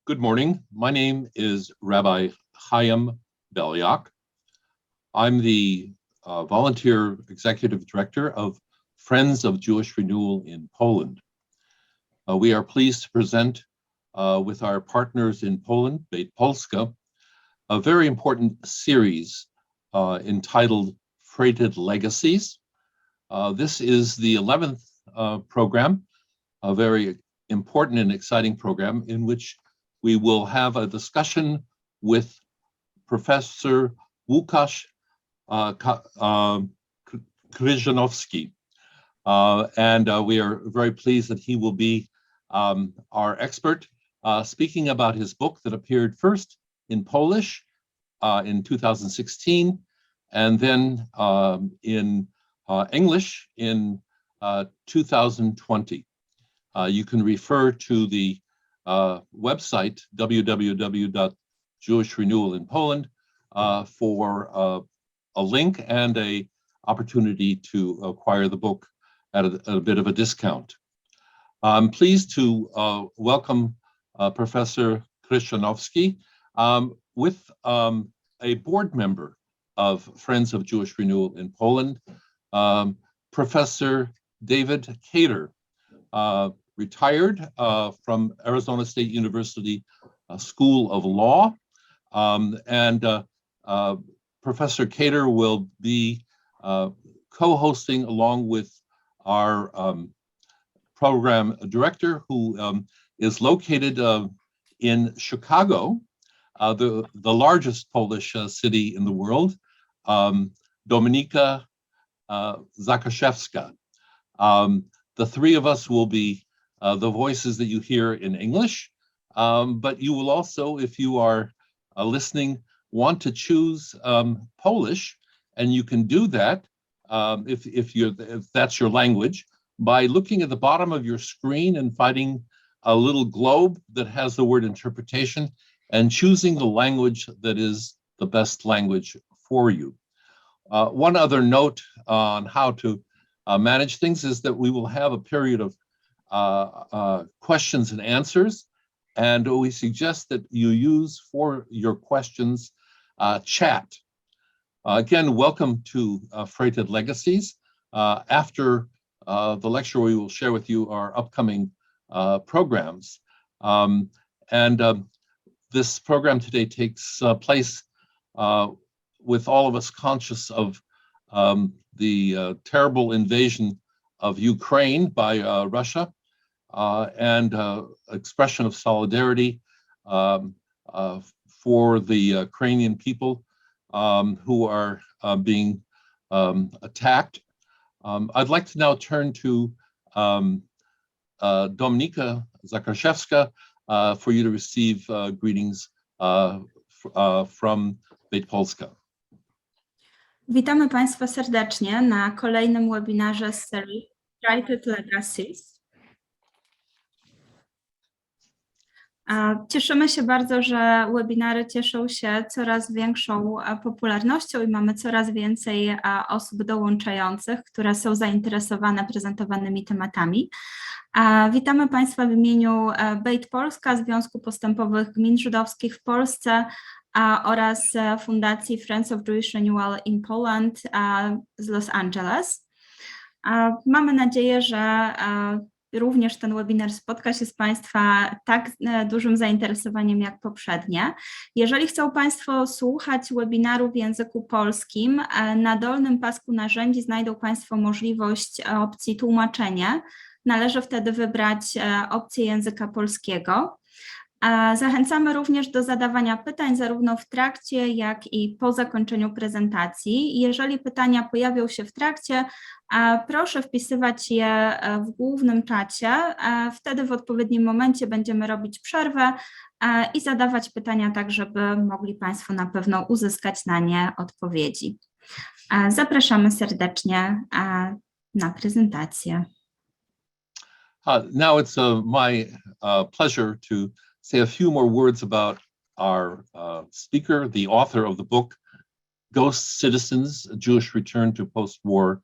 Good morning. My name is Rabbi Chaim Belyak. I'm the volunteer executive director of Friends of Jewish Renewal in Poland. We are pleased to present with our partners in Poland, Beit Polska, a very important series entitled Freighted Legacies. This is the 11th program, a very important and exciting program in which we will have a discussion with Professor Lukasz Krzyzanowski. And we are very pleased that he will be our expert, speaking about his book that appeared first in Polish in 2016, and then in English in 2020. You can refer to the website www.jewishrenewalinpoland for a link and a opportunity to acquire the book at a bit of a discount. I'm pleased to welcome Professor Krzyzanowski with a board member of Friends of Jewish Renewal in Poland, Professor David Kater, retired from Arizona State University School of Law. Professor Kater will be co-hosting along with our program director, who is located in Chicago, the largest Polish city in the world, Dominika Zakaszewska. The three of us will be the voices that you hear in English, but you will also, if you are listening, want to choose Polish, and you can do that if that's your language by looking at the bottom of your screen and finding a little globe that has the word interpretation and choosing the language that is the best language for you. One other note on how to manage things is that we will have a period of questions and answers, and we suggest that you use for your questions chat. Again, welcome to Freighted Legacies. After the lecture, we will share with you our upcoming programs. This program today takes place with all of us conscious of the terrible invasion of Ukraine by Russia, and expression of solidarity for the Ukrainian people who are being attacked. I'd like to now turn to Dominika Zakaszewska for you to receive greetings from Beit Polska. Witamy Państwa serdecznie na kolejnym webinarze z serii Freighted Legacies. Cieszymy się bardzo, że webinary cieszą się coraz większą popularnością i mamy coraz więcej osób dołączających, które są zainteresowane prezentowanymi tematami. Witamy Państwa w imieniu Beit Polska, Związku Postępowych Gmin Żydowskich w Polsce oraz Fundacji Friends of Jewish Renewal in Poland z Los Angeles. Mamy nadzieję, że również ten webinar spotka się z Państwa tak dużym zainteresowaniem jak poprzednie. Jeżeli chcą Państwo słuchać webinaru w języku polskim, na dolnym pasku narzędzi znajdą Państwo możliwość opcji tłumaczenie. Należy wtedy wybrać opcję języka polskiego. Zachęcamy również do zadawania pytań zarówno w trakcie, jak i po zakończeniu prezentacji. Jeżeli pytania pojawią się w trakcie, proszę wpisywać je w głównym czacie. Wtedy w odpowiednim momencie będziemy robić przerwę i zadawać pytania tak, żeby mogli Państwo na pewno uzyskać na nie odpowiedzi. Zapraszamy serdecznie na prezentację. Now it's my pleasure to say a few more words about our speaker, the author of the book, Ghost Citizens, A Jewish Return to Post-War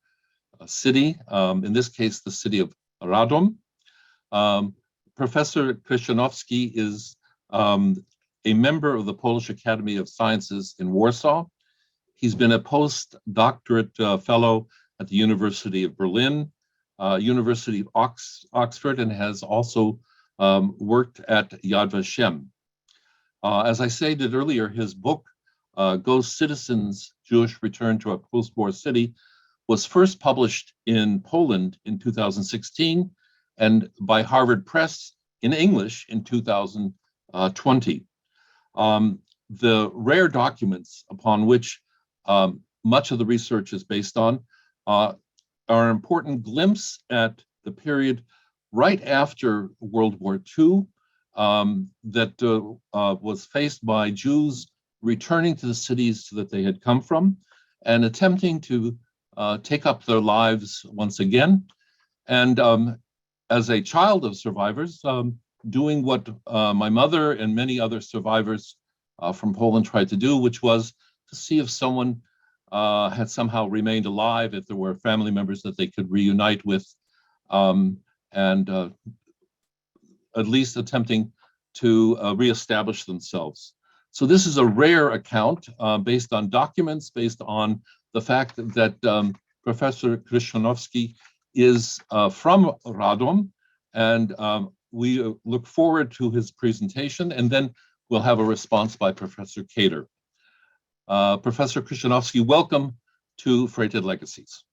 City, in this case, the city of Radom. Professor Krzyzanowski is a member of the Polish Academy of Sciences in Warsaw. He's been a postdoctorate fellow at the University of Berlin, University of Oxford, and has also worked at Yad Vashem. As I stated earlier, his book, Ghost Citizens, Jewish Return to a Post-War City, was first published in Poland in 2016 and by Harvard Press in English in 2020. The rare documents upon which much of the research is based on are an important glimpse at the period right after World War II that was faced by Jews returning to the cities that they had come from and attempting to take up their lives once again. And as a child of survivors, doing what my mother and many other survivors from Poland tried to do, which was to see if someone had somehow remained alive, if there were family members that they could reunite with, and at least attempting to reestablish themselves. So this is a rare account based on documents, based on the fact that Professor Krzyzanowski is from Radom, and we look forward to his presentation, and then we'll have a response by Professor Kader. Professor Krzyzanowski, welcome to Freighted Legacies.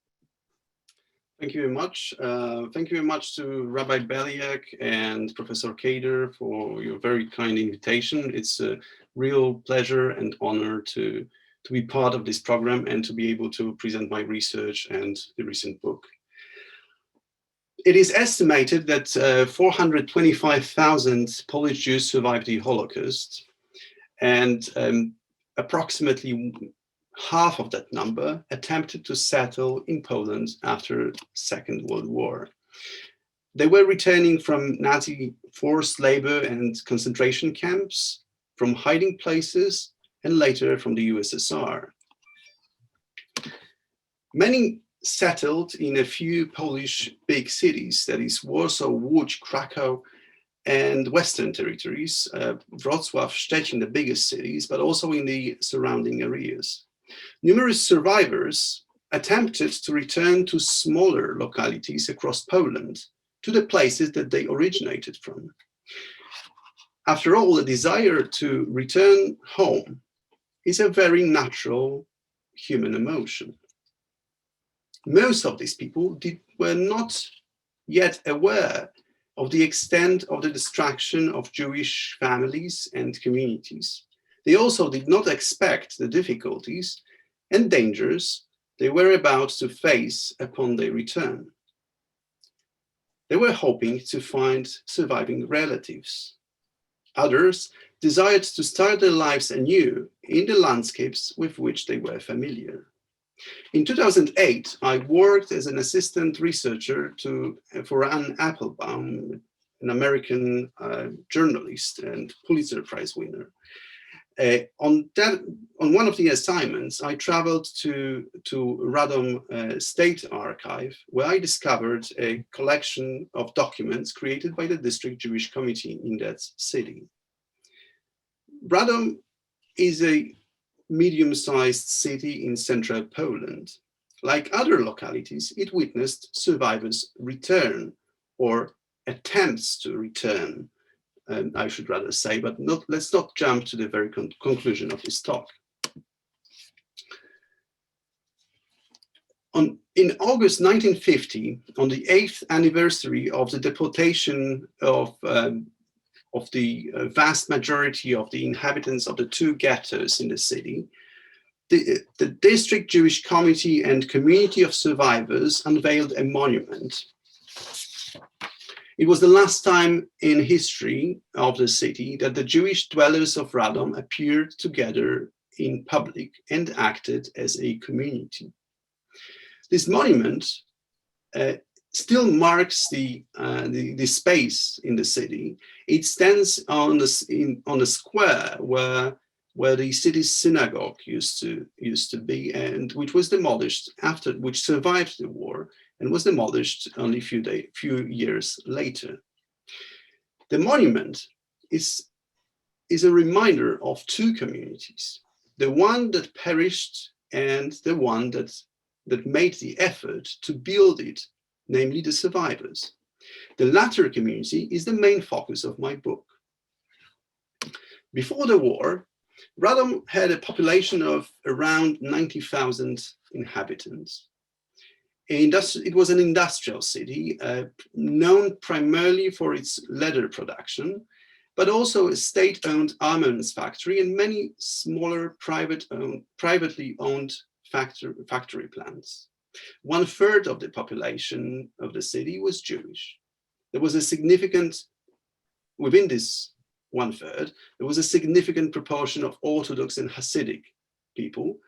Thank you very much. Thank you very much to Rabbi Beliak and Professor Kader for your very kind invitation. It's a real pleasure and honor to be part of this program and to be able to present my research and the recent book. It is estimated that 425,000 Polish Jews survived the Holocaust, and approximately half of that number attempted to settle in Poland after Second World War. They were returning from Nazi forced labor and concentration camps, from hiding places, and later from the USSR. Many settled in a few Polish big cities, that is Warsaw, Łódź, Krakow, and Western territories, Wrocław, Szczecin, the biggest cities, but also in the surrounding areas. Numerous survivors attempted to return to smaller localities across Poland, to the places that they originated from. After all, the desire to return home is a very natural human emotion. Most of these people were not yet aware of the extent of the destruction of Jewish families and communities. They also did not expect the difficulties and dangers they were about to face upon their return. They were hoping to find surviving relatives. Others desired to start their lives anew in the landscapes with which they were familiar. In 2008, I worked as an assistant researcher for Anne Applebaum, an American journalist and Pulitzer Prize winner. On one of the assignments, I traveled to Radom State Archive, where I discovered a collection of documents created by the District Jewish Committee in that city. Radom is a medium-sized city in central Poland. Like other localities, it witnessed survivors return, or attempts to return, I should rather say, but let's not jump to the very conclusion of this talk. In August 1950, on the 8th anniversary of the deportation of the vast majority of the inhabitants of the two ghettos in the city, the District Jewish Committee and Community of Survivors unveiled a monument. It was the last time in history of the city that the Jewish dwellers of Radom appeared together in public and acted as a community. This monument still marks the space in the city. It stands on the square where the city's synagogue used to be, and which was demolished which survived the war and was demolished only a few years later. The monument is is a reminder of two communities, the one that perished and the one that made the effort to build it, namely the survivors. The latter community is the main focus of my book. Before the war, Radom had a population of around 90,000 inhabitants. It was an industrial city, known primarily for its leather production, but also a state-owned armaments factory and many smaller privately owned factory plants. 1/3 of the population of the city was Jewish. There was a significant, within this 1/3, there was a significant proportion of Orthodox and Hasidic people.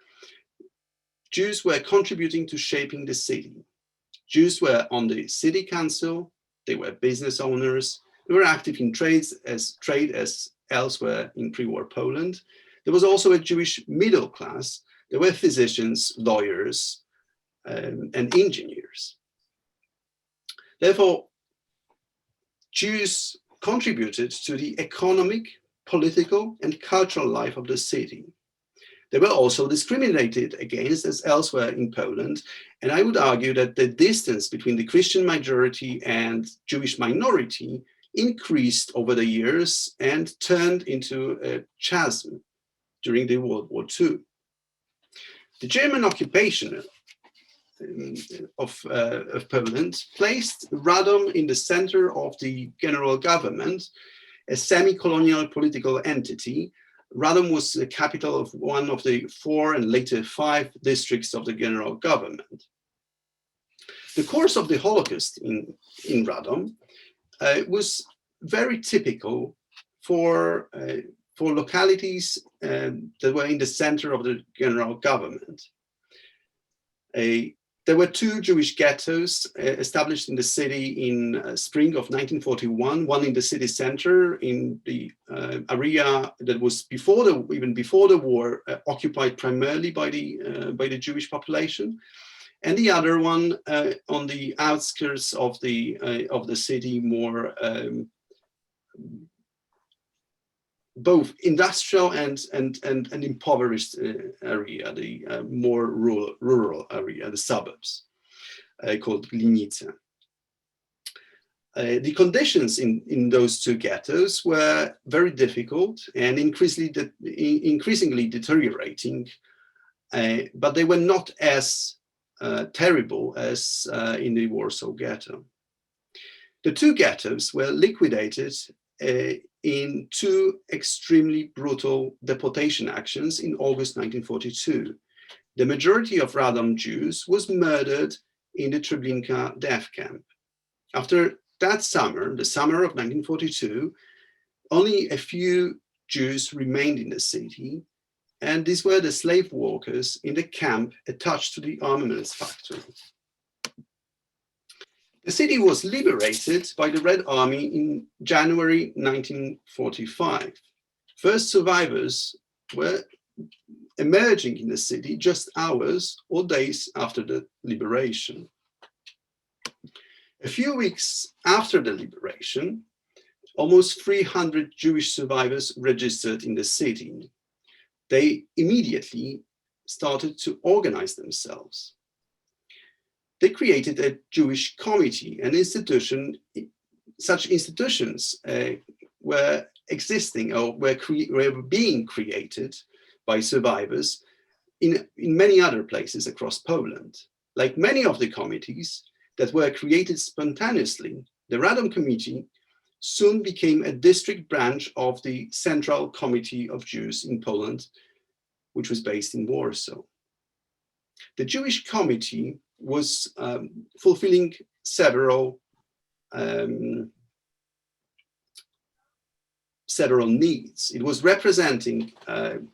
Jews were contributing to shaping the city. Jews were on the city council, they were business owners, they were active in trade as elsewhere in pre-war Poland. There was also a Jewish middle class. There were physicians, lawyers, and engineers. Therefore, Jews contributed to the economic, political, and cultural life of the city. They were also discriminated against as elsewhere in Poland, and I would argue that the distance between the Christian majority and Jewish minority increased over the years and turned into a chasm during the World War II. The German occupation of Poland placed Radom in the center of the general government, a semi-colonial political entity. Radom was the capital of one of the 4 and later 5 districts of the general government. The course of the Holocaust in Radom was very typical for localities that were in the center of the general government. There were 2 Jewish ghettos established in the city in spring of 1941, one in the city center in the area that was even before the war occupied primarily by the Jewish population, and the other one on the outskirts of the city, more both industrial and impoverished area, the more rural area, the suburbs, called Glinice. The conditions in those 2 ghettos were very difficult and increasingly deteriorating, but they were not as terrible as in the Warsaw ghetto. The 2 ghettos were liquidated in 2 extremely brutal deportation actions in August 1942. The majority of Radom Jews was murdered in the Treblinka death camp. After that summer, the summer of 1942, only a few Jews remained in the city, and these were the slave workers in the camp attached to the armaments factory. The city was liberated by the Red Army in January 1945. First survivors were emerging in the city just hours or days after the liberation. A few weeks after the liberation, almost 300 Jewish survivors registered in the city. They immediately started to organize themselves. They created a Jewish committee, an institution. Such institutions were existing or were being created by survivors in many other places across Poland. Like many of the committees that were created spontaneously, the Radom Committee soon became a district branch of the Central Committee of Jews in Poland, which was based in Warsaw. The Jewish Committee was fulfilling several needs. It was representing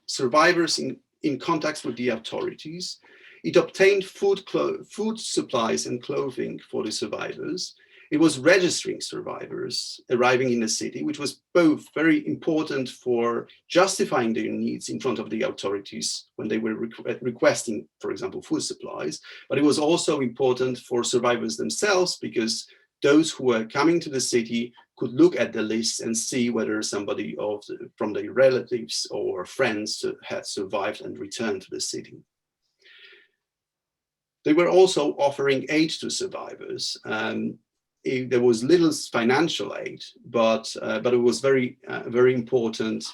survivors in contact with the authorities. It obtained food supplies and clothing for the survivors. It was registering survivors arriving in the city, which was both very important for justifying their needs in front of the authorities when they were requesting, for example, food supplies. But it was also important for survivors themselves, because those who were coming to the city could look at the list and see whether somebody from their relatives or friends had survived and returned to the city. They were also offering aid to survivors. There was little financial aid, but it was very important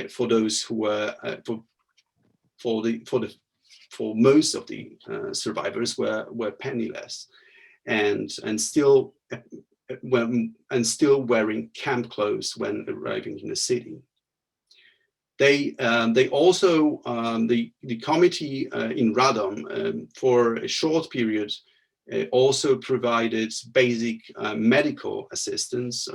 for those who were for most of the survivors were penniless and still wearing camp clothes when arriving in the city. They also the committee in Radom for a short period also provided basic medical assistance.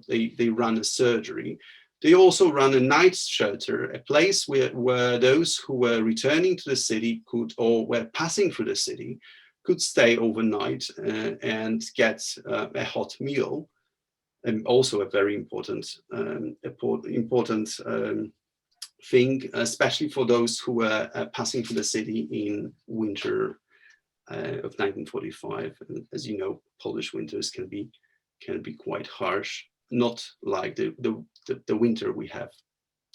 They run a surgery. They also run a night shelter, a place where those who were returning to the city could, or were passing through the city, could stay overnight and get a hot meal. And also a very important thing, especially for those who were passing through the city in winter of 1945. And as you know, Polish winters can be quite harsh, not like the winter we have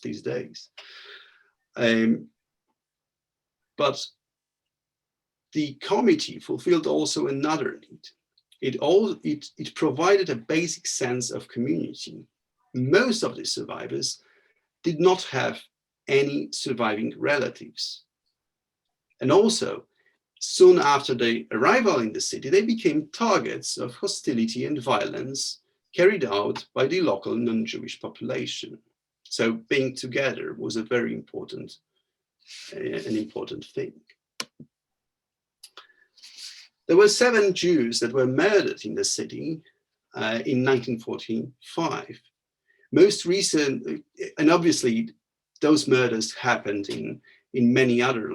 these days. But the committee fulfilled also another need. It provided a basic sense of community. Most of the survivors did not have any surviving relatives. And also, soon after their arrival in the city, they became targets of hostility and violence carried out by the local non-Jewish population. So being together was a very important, an important thing. There were 7 Jews that were murdered in the city in 1945. Most recent, and obviously those murders happened in many other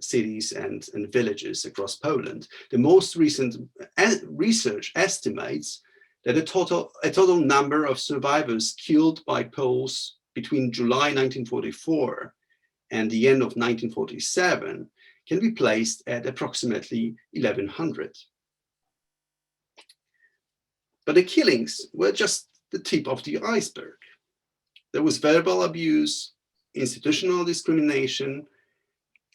cities and villages across Poland. The most recent research estimates that a total number of survivors killed by Poles between July 1944 and the end of 1947 can be placed at approximately 1,100. But the killings were just the tip of the iceberg. There was verbal abuse, institutional discrimination,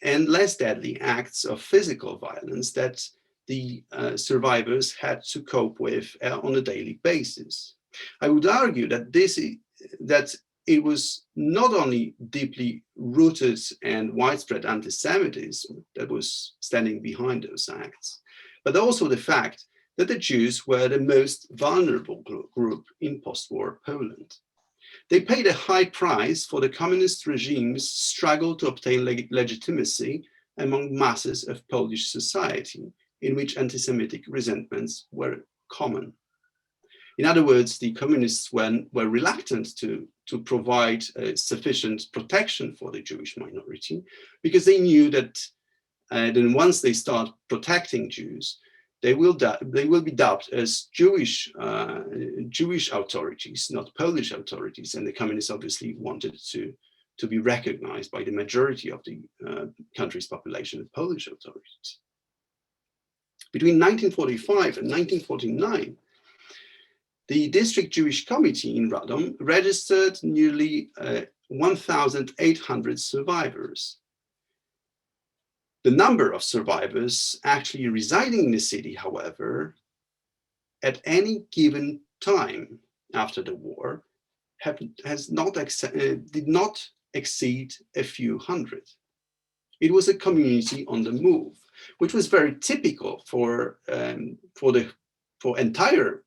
and less deadly acts of physical violence that the survivors had to cope with on a daily basis. I would argue that it was not only deeply rooted and widespread anti-Semitism that was standing behind those acts, but also the fact that the Jews were the most vulnerable group in post-war Poland. They paid a high price for the communist regime's struggle to obtain legitimacy among masses of Polish society, in which anti-Semitic resentments were common. In other words, the communists were reluctant to provide sufficient protection for the Jewish minority, because they knew that then once they start protecting Jews, they will be dubbed as Jewish authorities, not Polish authorities, and the communists obviously wanted to be recognized by the majority of the country's population as Polish authorities. Between 1945 and 1949, the District Jewish Committee in Radom registered nearly 1,800 survivors. The number of survivors actually residing in the city, however, at any given time after the war, did not exceed a few hundred. It was a community on the move, which was very typical for entire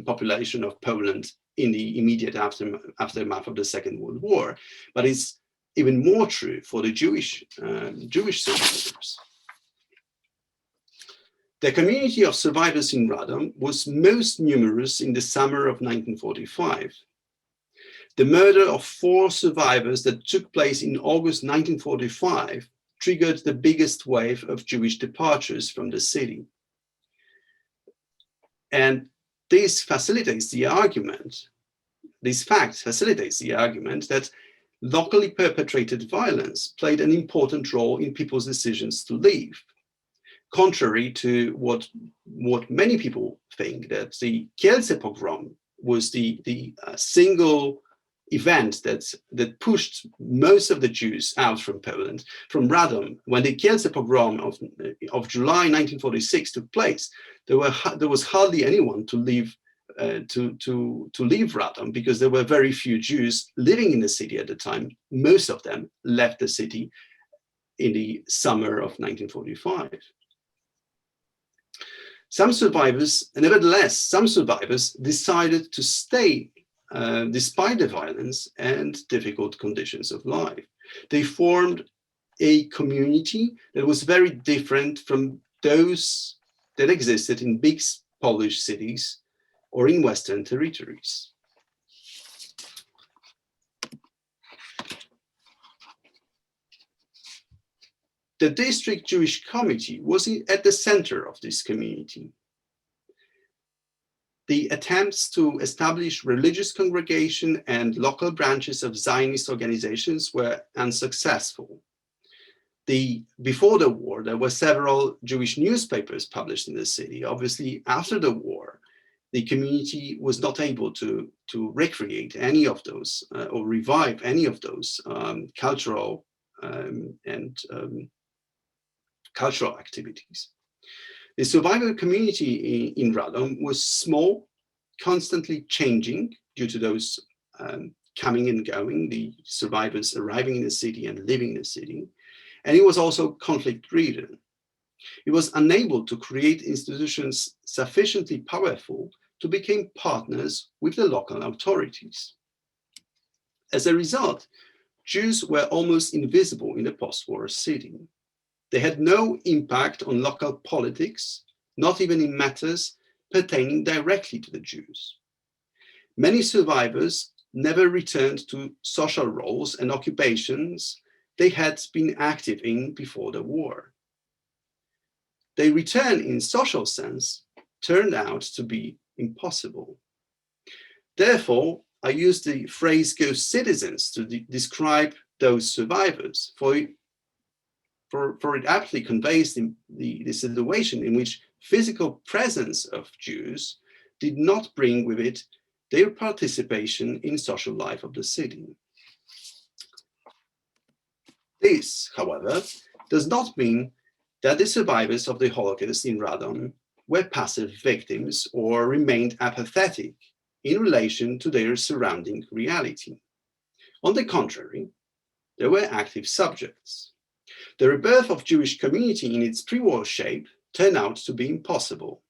population of Poland in the immediate aftermath of the Second World War, but it's even more true for the Jewish survivors. The community of survivors in Radom was most numerous in the summer of 1945. The murder of 4 survivors that took place in August 1945 triggered the biggest wave of Jewish departures from the city. And this facilitates the argument, this fact facilitates the argument that locally perpetrated violence played an important role in people's decisions to leave. contrary to what many people think, that the Kielce pogrom was the single event that pushed most of the Jews out from Poland. From Radom, when the Kielce pogrom of July 1946 took place, there was hardly anyone to leave Radom, because there were very few Jews living in the city at the time. Most of them left the city in the summer of 1945. Nevertheless, some survivors decided to stay despite the violence and difficult conditions of life. They formed a community that was very different from those that existed in big Polish cities or in Western territories. The district Jewish committee was at the center of this community. The attempts to establish religious congregation and local branches of Zionist organizations were unsuccessful. Before the war, there were several Jewish newspapers published in the city. Obviously, after the war, the community was not able to recreate any of those or revive any of those cultural activities. The survivor community in Radom was small, constantly changing due to those coming and going, the survivors arriving in the city and living in the city. And it was also conflict-ridden. It was unable to create institutions sufficiently powerful to become partners with the local authorities. As a result, Jews were almost invisible in the post-war city. They had no impact on local politics, not even in matters pertaining directly to the Jews. Many survivors never returned to social roles and occupations they had been active in before the war. Their return in social sense turned out to be impossible. Therefore, I use the phrase ghost citizens to describe those survivors, for it aptly conveys the situation in which physical presence of Jews did not bring with it their participation in social life of the city. This, however, does not mean that the survivors of the Holocaust in Radom were passive victims or remained apathetic in relation to their surrounding reality. On the contrary, they were active subjects. The rebirth of Jewish community in its pre-war shape turned out to be impossible.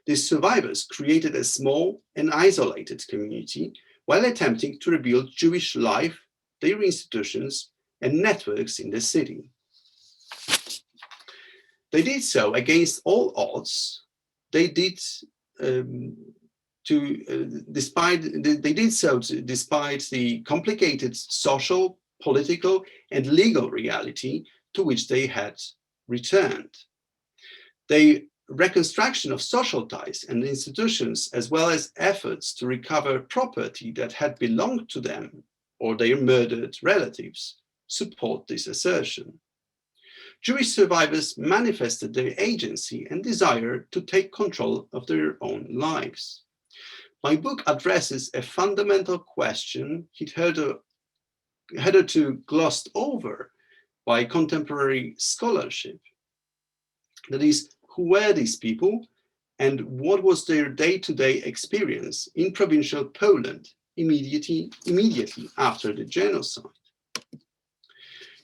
These survivors created a small and isolated community while attempting to rebuild Jewish life, their institutions, and networks in the city. They did so against all odds. Despite the complicated social, political, and legal reality to which they had returned. The reconstruction of social ties and institutions, as well as efforts to recover property that had belonged to them or their murdered relatives, support this assertion. Jewish survivors manifested their agency and desire to take control of their own lives. My book addresses a fundamental question hitherto glossed over by contemporary scholarship. That is, who were these people and what was their day-to-day experience in provincial Poland immediately after the genocide?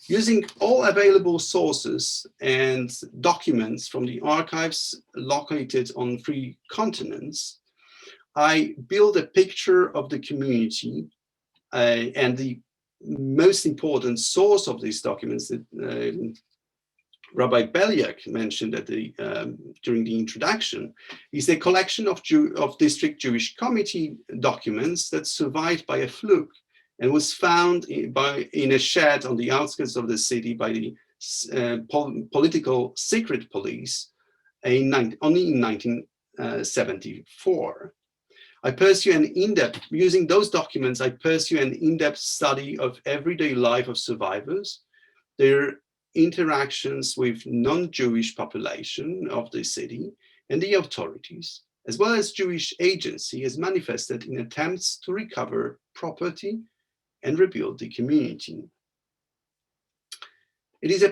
Using all available sources and documents from the archives located on 3 continents, I build a picture of the community and the most important source of these documents that Rabbi Beliak mentioned during the introduction is a collection of district Jewish committee documents that survived by a fluke and was found in a shed on the outskirts of the city by the political secret police only in 1974. Using those documents, I pursue an in-depth study of everyday life of survivors, their interactions with non-Jewish population of the city and the authorities, as well as Jewish agency, has manifested in attempts to recover property and rebuild the community. It is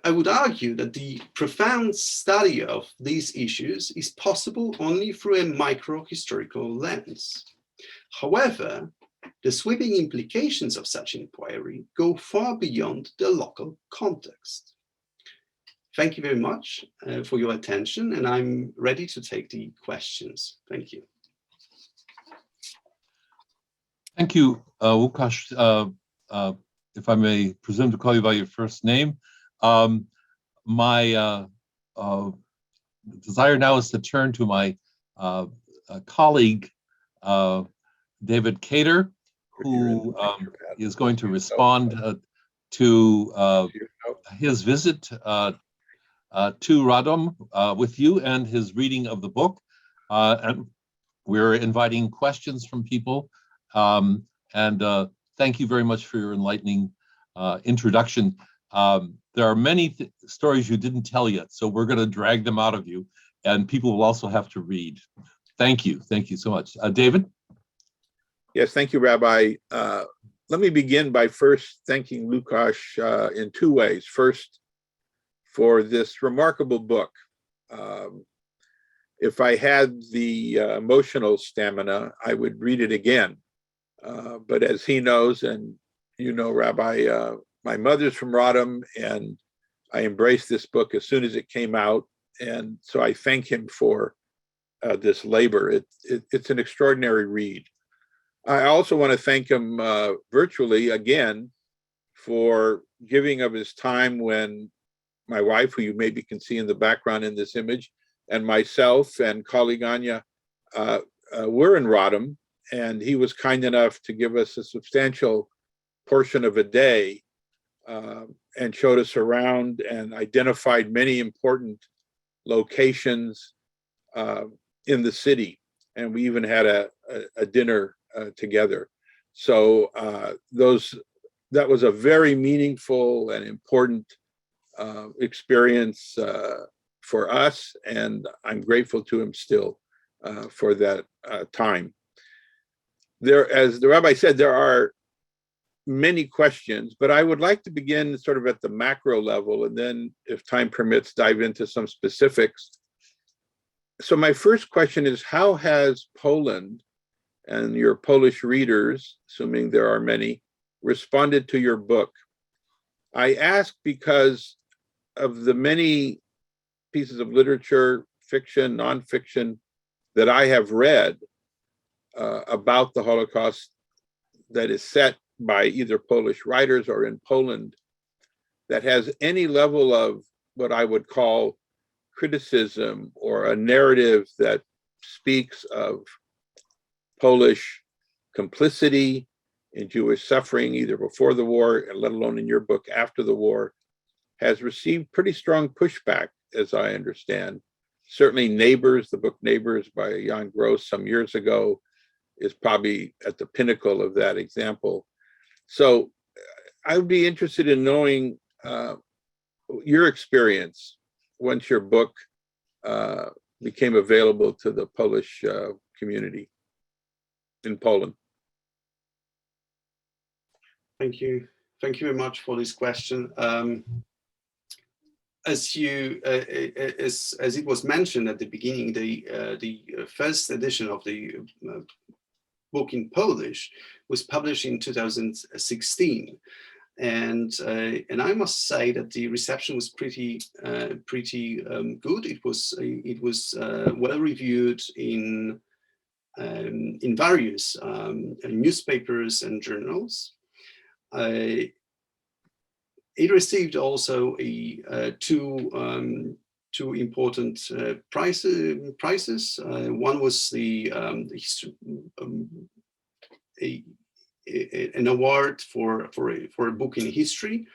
I would argue that the profound study of these issues is possible only through a micro-historical lens. However, the sweeping implications of such inquiry go far beyond the local context. Thank you very much for your attention, and I'm ready to take the questions. Thank you. Thank you, Lukasz. If I may presume to call you by your first name, my desire now is to turn to my colleague, David Cater, who is going to respond to his visit to Radom with you and his reading of the book. And we're inviting questions from people. Thank you very much for your enlightening introduction. There are many stories you didn't tell yet, so we're going to drag them out of you, and people will also have to read. Thank you. Thank you so much. David? Yes, thank you, Rabbi. Let me begin by first thanking Lukasz in two ways. First, for this remarkable book. If I had the emotional stamina, I would read it again. But as he knows, and you know, Rabbi, my mother's from Radom, and I embraced this book as soon as it came out. And so I thank him for this labor. It's an extraordinary read. I also want to thank him virtually again for giving of his time when my wife, who you maybe can see in the background in this image, and myself and colleague Anya were in Radom, and he was kind enough to give us a substantial portion of a day and showed us around and identified many important locations in the city. And we even had a dinner together. So that was a very meaningful and important experience for us, and I'm grateful to him still for that time. As the rabbi said, there are many questions, but I would like to begin sort of at the macro level, and then, if time permits, dive into some specifics. So my first question is, how has Poland and your Polish readers, assuming there are many, responded to your book? I ask because of the many pieces of literature, fiction, nonfiction, that I have read about the Holocaust that is set by either Polish writers or in Poland, that has any level of what I would call criticism or a narrative that speaks of Polish complicity in Jewish suffering, either before the war, and let alone in your book after the war, has received pretty strong pushback, as I understand. Certainly Neighbors, the book Neighbors by Jan Gross some years ago, is probably at the pinnacle of that example. So I would be interested in knowing your experience once your book became available to the Polish community in Poland. Thank you. Thank you very much for this question. As it was mentioned at the beginning, the first edition of the book in Polish was published in 2016, and I must say that the reception was pretty good. It was well reviewed in various newspapers and journals. It received also two important prizes. One was an award for a book in history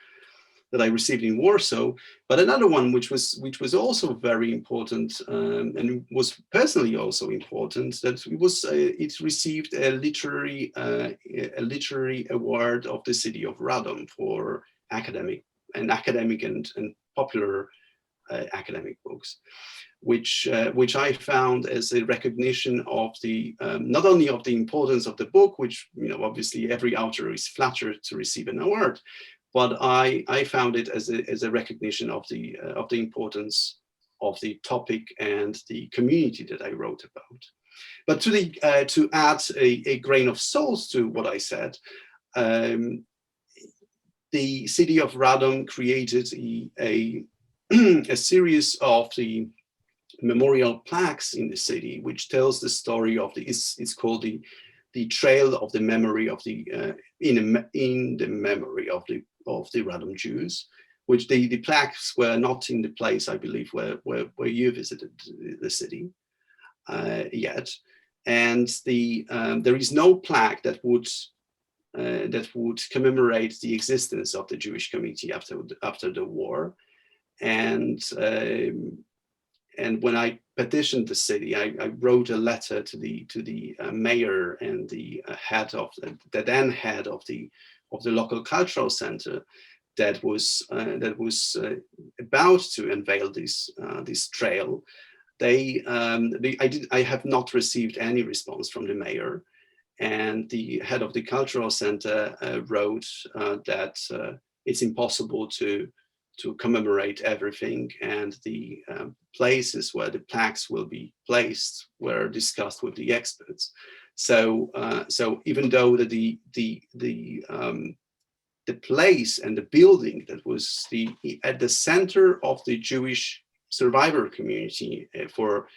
that I received in Warsaw, but another one which was also very important and was personally also important, that it received a literary award of the city of Radom for academic and academic and popular academic books, which I found as a recognition of the not only of the importance of the book, which obviously every author is flattered to receive an award, but I found it as a recognition of the importance of the topic and the community that I wrote about. But to add a grain of salt to what I said, the city of Radom created a series of the memorial plaques in the city, which tells the story of it's called the Trail of the Memory of the in the memory of the Radom Jews, which the plaques were not in the place, I believe, where you visited the city yet, and there is no plaque that would commemorate the existence of the Jewish community after the war, and when I petitioned the city, I wrote a letter to the mayor and the head of the then head of the local cultural center that was about to unveil this trail. I have not received any response from the mayor, and the head of the cultural center wrote that it's impossible to commemorate everything, and the places where the plaques will be placed were discussed with the experts. So even though the place and the building that was at the center of the Jewish survivor community for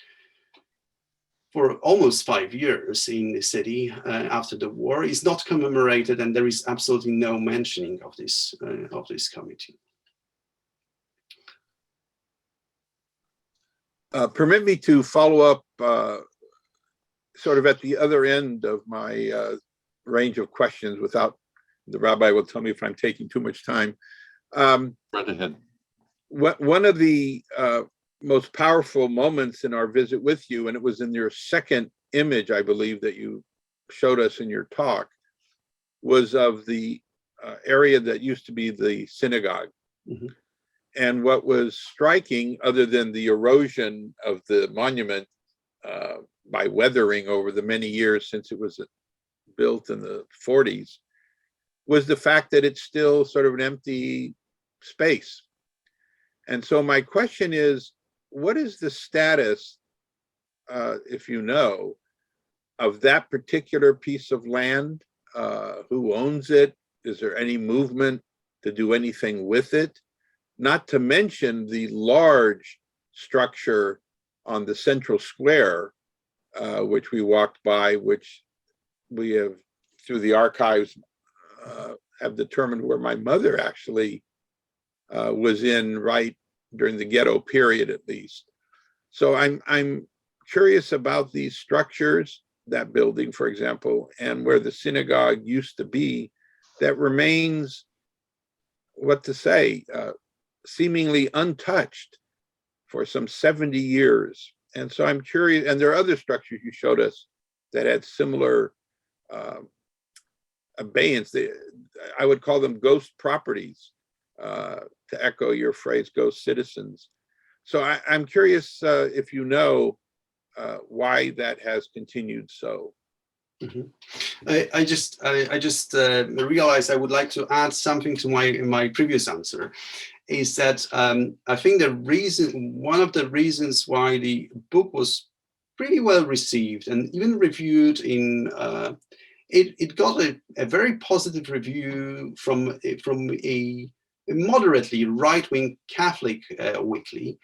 almost 5 years in the city after the war is not commemorated, and there is absolutely no mentioning of this committee. Permit me to follow up sort of at the other end of my range of questions without, the rabbi will tell me if I'm taking too much time. Right ahead. One of the most powerful moments in our visit with you, and it was in your second image, I believe, that you showed us in your talk, was of the area that used to be the synagogue. Mm-hmm. And what was striking, other than the erosion of the monument by weathering over the many years since it was built in the 40s, was the fact that it's still sort of an empty space. And so my question is, what is the status, if you know, of that particular piece of land? Who owns it? Is there any movement to do anything with it? Not to mention the large structure on the central square, which we walked by, which we have, through the archives, have determined where my mother actually was in right during the ghetto period, at least. So I'm curious about these structures, that building, for example, and where the synagogue used to be, that remains, what to say, seemingly untouched for some 70 years. And so I'm curious, and there are other structures you showed us that had similar abeyance. I would call them ghost properties, to echo your phrase, ghost citizens. So I'm curious if you know why that has continued so. Mm-hmm. I just realized I would like to add something to my previous answer, is that I think one of the reasons why the book was pretty well received and even reviewed it got a very positive review from a moderately right-wing Catholic weekly.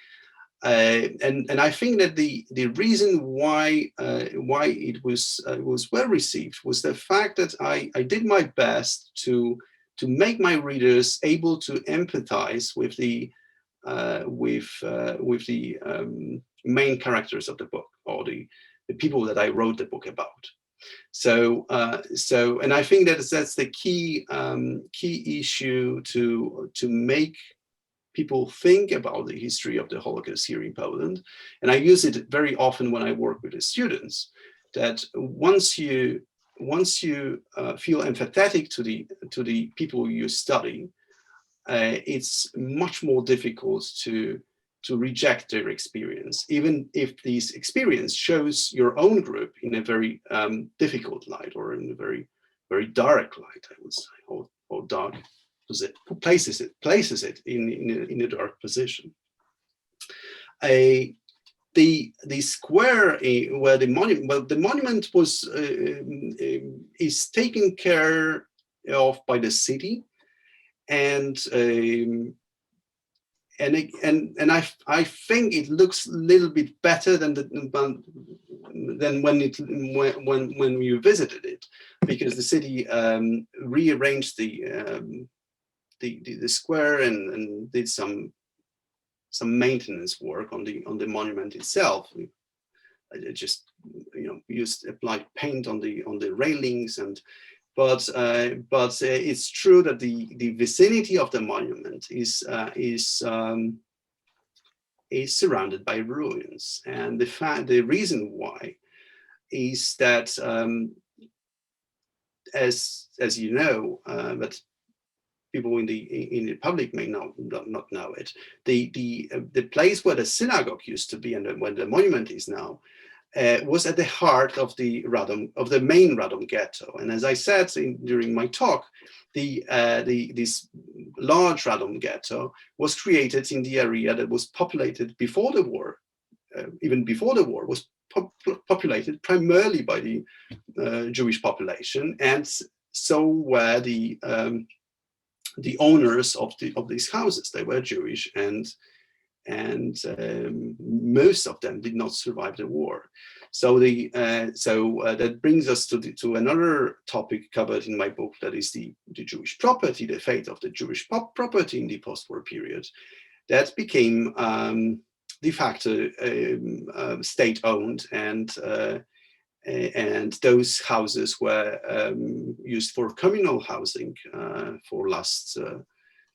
And I think that the reason why it was well received was the fact that I did my best to make my readers able to empathize with the main characters of the book, or the people that I wrote the book about. So and I think that's the key issue to make people think about the history of the Holocaust here in Poland. And I use it very often when I work with the students, that once you feel empathetic to the people you study, it's much more difficult to reject their experience, even if this experience shows your own group in a very difficult light, or in a very, very dark light, I would say, or dark, places it in a dark position. The square where the monument was is taken care of by the city, and I think it looks a little bit better than when we visited it, because the city rearranged the square and did some maintenance work on the monument itself. I just applied paint on the railings, but it's true that the vicinity of the monument is surrounded by ruins, and the reason why is that as you know, but people in the public may not know it. The place where the synagogue used to be and where the monument is now was at the heart of the main Radom ghetto. And as I said during my talk, this large Radom ghetto was created in the area that was populated before the war, even before the war, was populated primarily by the Jewish population, and so were the owners of these houses. They were Jewish, and most of them did not survive the war. So that brings us to another topic covered in my book, that is the Jewish property, the fate of the Jewish property in the post-war period, that became de facto state-owned, and those houses were used for communal housing for last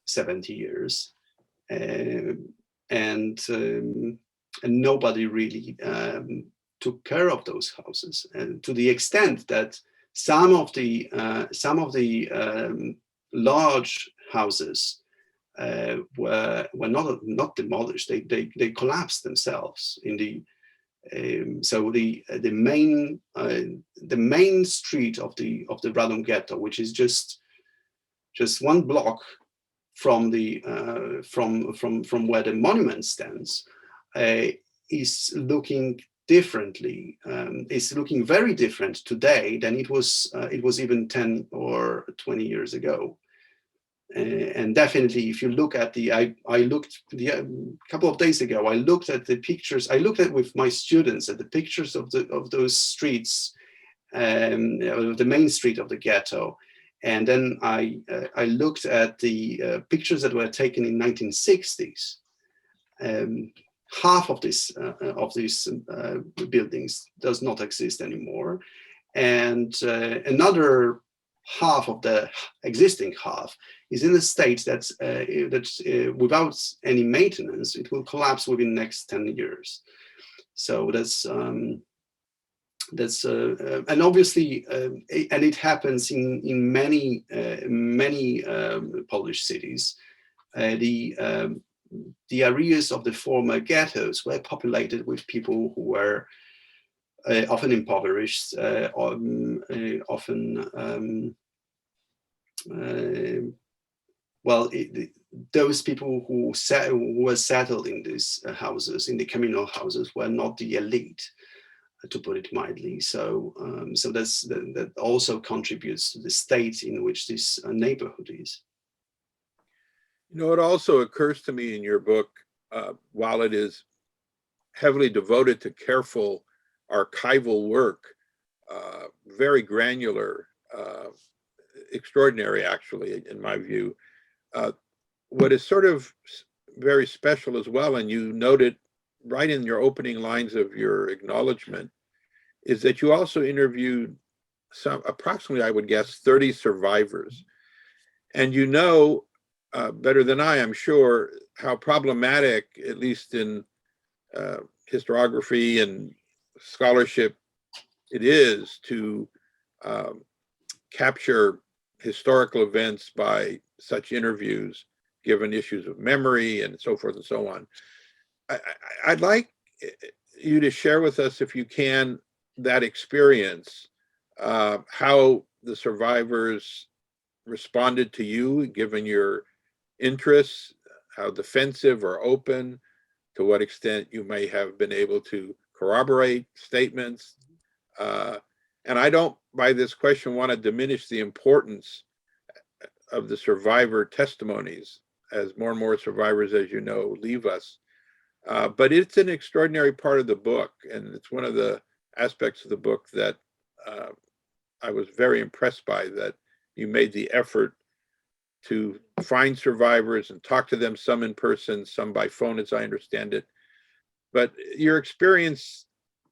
70 years. And nobody really took care of those houses, and to the extent that some of the large houses were not demolished. They collapsed themselves in the so the main street of the Radom ghetto, which is just one block from from where the monument stands, is looking differently. It's looking very different today than it was even 10 or 20 years ago. And definitely, if you look at I looked a couple of days ago, I looked at the pictures. I looked at with my students at the pictures of those streets, the main street of the ghetto, and then I looked at the pictures that were taken in 1960s. Half of these buildings does not exist anymore, and another half of the existing half is in a state that's without any maintenance, it will collapse within the next 10 years. So that's and obviously, and it happens in many Polish cities. The areas of the former ghettos were populated with people who were often impoverished, those people who were settled in these houses, in the communal houses, were not the elite, to put it mildly. So that also contributes to the state in which this neighborhood is. You know, it also occurs to me in your book, while it is heavily devoted to careful archival work, very granular, extraordinary, actually, in my view. What is sort of very special as well, and you noted right in your opening lines of your acknowledgement, is that you also interviewed approximately, I would guess, 30 survivors. And you know better than I, I'm sure, how problematic, at least in historiography and scholarship, it is to capture historical events by such interviews given issues of memory and so forth and so on. I'd like you to share with us, if you can, that experience, how the survivors responded to you, given your interests, how defensive or open, to what extent you may have been able to corroborate statements. And I don't, by this question, want to diminish the importance of the survivor testimonies, as more and more survivors, as you know, leave us. But it's an extraordinary part of the book, and it's one of the aspects of the book that I was very impressed by, that you made the effort to find survivors and talk to them, some in person, some by phone, as I understand it. But your experience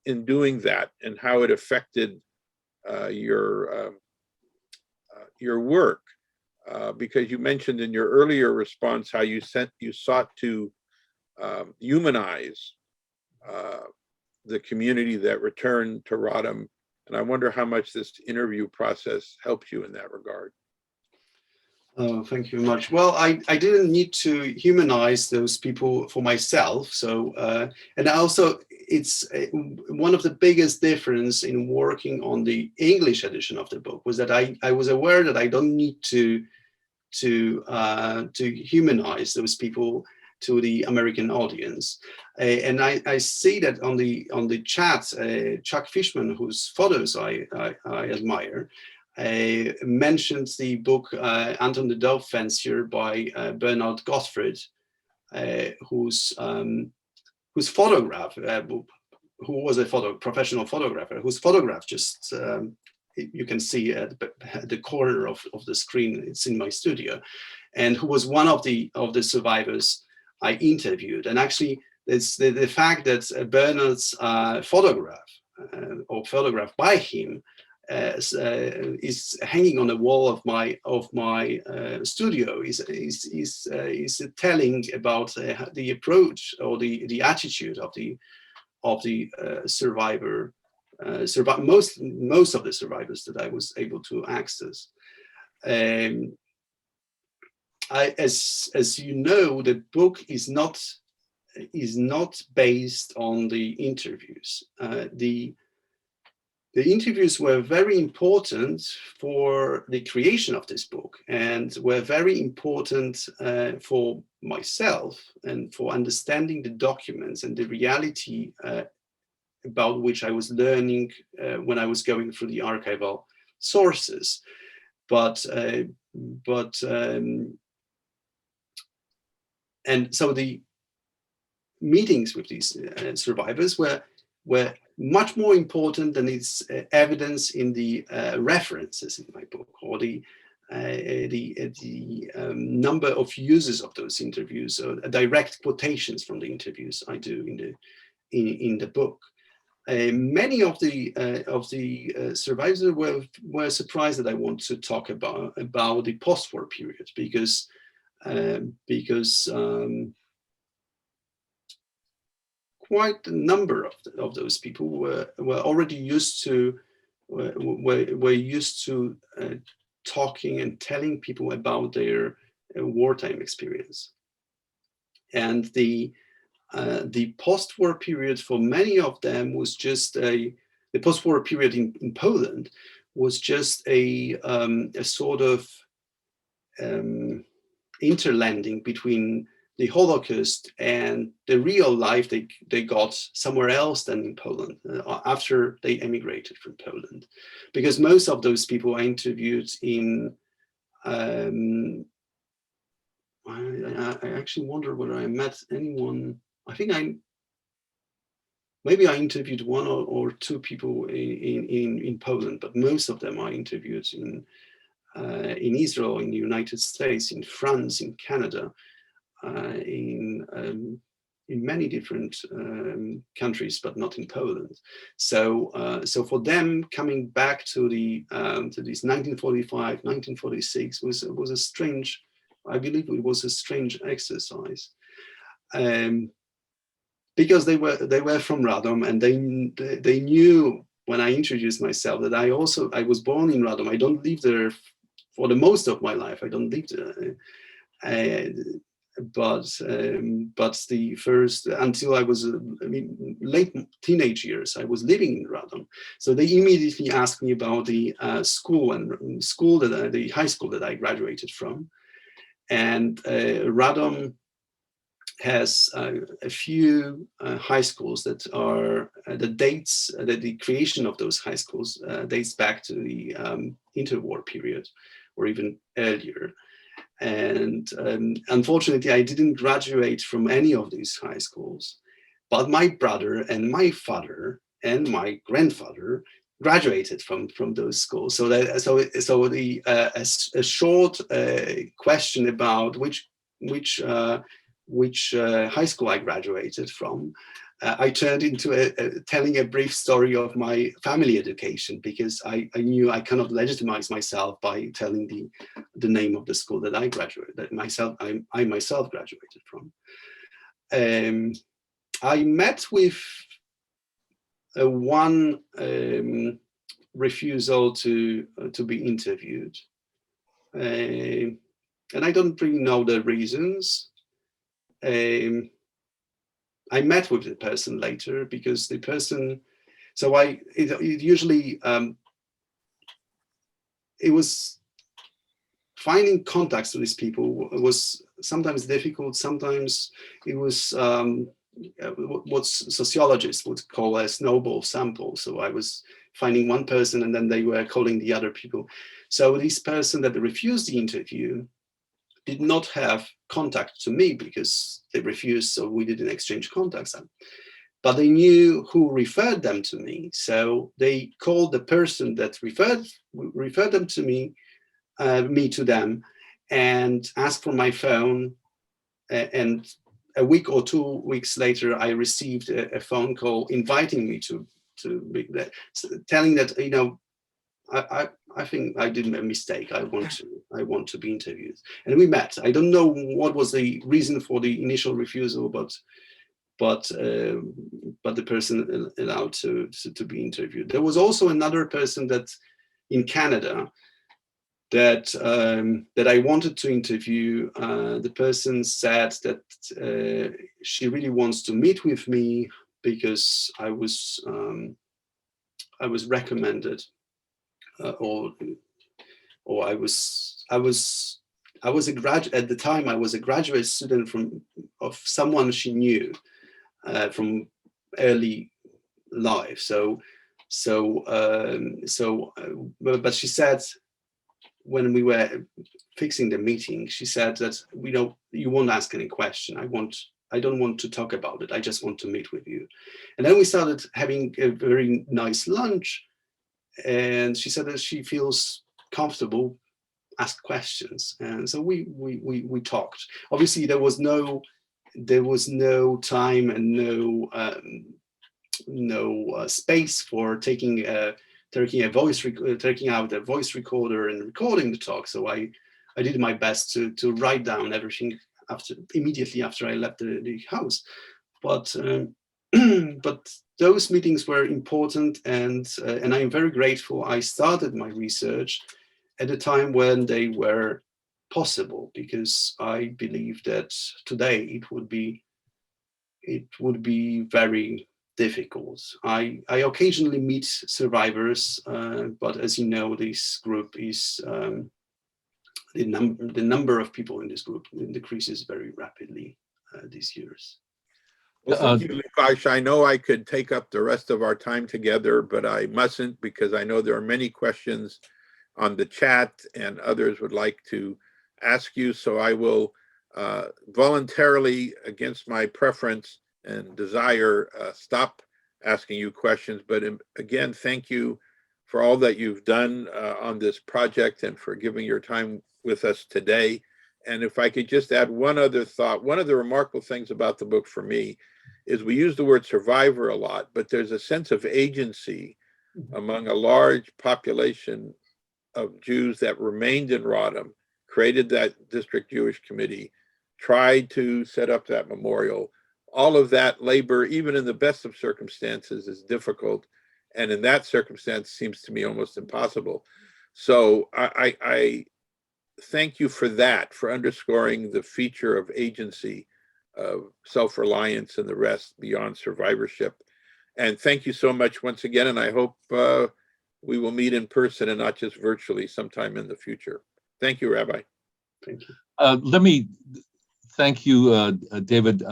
in doing that and how it affected your work, because you mentioned in your earlier response how you sought to humanize the community that returned to Radom. And I wonder how much this interview process helped you in that regard. Oh, thank you very much. Well, I didn't need to humanize those people for myself. So, and also it's one of the biggest difference in working on the English edition of the book was that I was aware that I don't need to humanize those people to the American audience. And I see that on the chat, Chuck Fishman, whose photos I admire, mentions the book Anton the Dove Fancier by Bernard Gottfried, whose photograph, who was a professional photographer, whose photograph just you can see at the corner of the screen. It's in my studio, and who was one of the survivors I interviewed. And actually, it's the fact that Bernard's photograph or photograph by him is hanging on the wall of my studio is telling about the approach or the attitude of the survivor. Most of the survivors that I was able to access. As you know, the book is not based on the interviews. The interviews were very important for the creation of this book, and were very important for myself and for understanding the documents and the reality about which I was learning when I was going through the archival sources. And so the meetings with these survivors were much more important than its evidence in the references in my book, or the number of uses of those interviews, or direct quotations from the interviews I do in the book. Many of the survivors were surprised that I want to talk about the post-war period, because quite a number of those people were already used to talking and telling people about their wartime experience. And the post-war period for many of them was just the post-war period in Poland was just a sort of interlanding between the Holocaust and the real life they got somewhere else than in Poland after they emigrated from Poland. Because most of those people I interviewed in, I actually wonder whether I met anyone. I think maybe I interviewed one or two people in Poland, but most of them I interviewed in Israel, in the United States, in France, in Canada, in many different countries, but not in Poland. So for them, coming back to this 1945, 1946 was a strange. I believe it was a strange exercise, because they were from Radom, and they knew when I introduced myself that I was born in Radom. I don't live there for the most of my life. I don't live there. But the first, until I was, late teenage years, I was living in Radom. So they immediately asked me about the the high school that I graduated from. And Radom has a few high schools that are, the creation of those high schools dates back to the interwar period, or even earlier. And unfortunately, I didn't graduate from any of these high schools, but my brother and my father and my grandfather graduated from those schools. So the a short question about which high school I graduated from, I turned into telling a brief story of my family education, because I knew I cannot legitimize myself by telling the name of the school that I myself graduated from. I met with one refusal to be interviewed, and I don't really know the reasons. I met with the person later, because the person, so it was finding contacts with these people was sometimes difficult. Sometimes it was what sociologists would call a snowball sample. So I was finding one person and then they were calling the other people. So this person that refused the interview did not have contact to me because they refused, so we didn't exchange contacts. But they knew who referred them to me, so they called the person that referred them to me, to them, and asked for my phone. And a week or 2 weeks later, I received a phone call inviting me to telling that, you know, I think I did a mistake. I want to be interviewed, and we met. I don't know what was the reason for the initial refusal, but the person allowed to be interviewed. There was also another person that in Canada that that I wanted to interview. The person said that she really wants to meet with me because I was recommended. Or I was a graduate at the time. I was a graduate student of someone she knew from early life. But she said, when we were fixing the meeting, she said that, you know, you won't ask any question. I don't want to talk about it. I just want to meet with you. And then we started having a very nice lunch. And she said that she feels comfortable, ask questions, and so we talked. Obviously, there was no time and no space for taking out a voice recorder and recording the talk. So I did my best to write down everything immediately after I left the house, but. But those meetings were important, and I'm very grateful I started my research at a time when they were possible, because I believe that today it would be very difficult. I occasionally meet survivors, but as you know, this group is the number of people in this group decreases very rapidly these years. Well, thank you, Lukasz. I know I could take up the rest of our time together, but I mustn't, because I know there are many questions on the chat and others would like to ask you. So I will voluntarily, against my preference and desire, stop asking you questions. But again, thank you for all that you've done on this project and for giving your time with us today. And if I could just add one other thought, one of the remarkable things about the book for me is we use the word survivor a lot, but there's a sense of agency among a large population of Jews that remained in Radom, created that district Jewish committee, tried to set up that memorial. All of that labor, even in the best of circumstances, is difficult. And in that circumstance, seems to me almost impossible. So thank you for that, for underscoring the feature of agency, of self-reliance and the rest beyond survivorship. And thank you so much once again. And I hope we will meet in person and not just virtually sometime in the future. Thank you, Rabbi. Thank you. Let me thank you, David.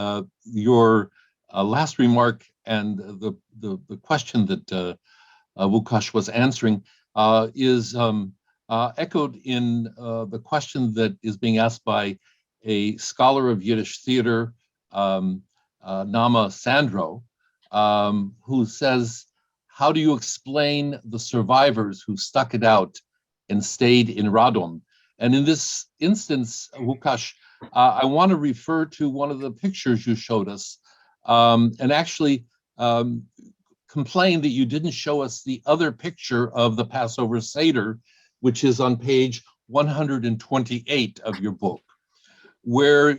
Your last remark and the question that Lukasz was answering is echoed in the question that is being asked by a scholar of Yiddish theater, Nama Sandro, who says, how do you explain the survivors who stuck it out and stayed in Radom? And in this instance, Lukasz, I want to refer to one of the pictures you showed us, and actually complain that you didn't show us the other picture of the Passover Seder, which is on page 128 of your book, where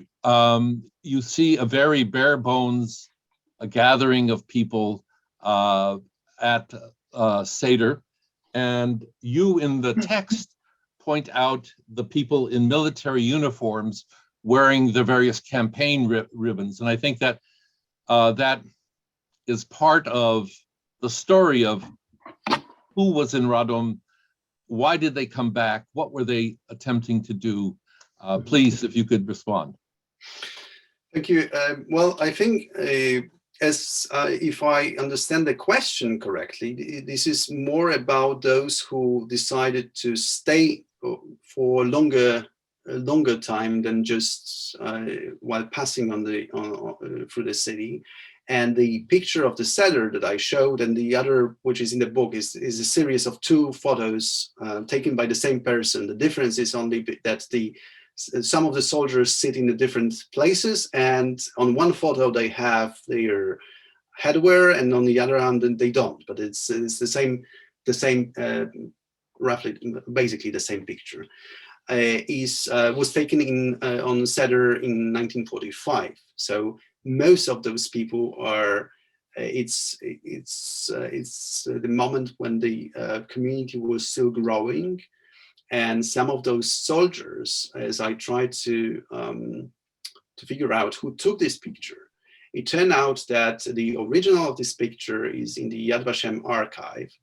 you see a very bare bones a gathering of people at Seder, and you in the text point out the people in military uniforms wearing the various campaign ribbons. And I think that that is part of the story of who was in Radom, why did they come back, what were they attempting to do? Please, if you could respond. Thank you. Well, I think if I understand the question correctly, this is more about those who decided to stay for longer time than just while passing through the city. And the picture of the Seder that I showed, and the other, which is in the book, is a series of two photos taken by the same person. The difference is only that some of the soldiers sit in the different places, and on one photo they have their headwear, and on the other hand they don't. But it's the same, roughly, basically the same picture. Was taken on Seder in 1945. So most of those people are. It's the moment when the community was still growing. And some of those soldiers, as I tried to figure out who took this picture, it turned out that the original of this picture is in the Yad Vashem archive,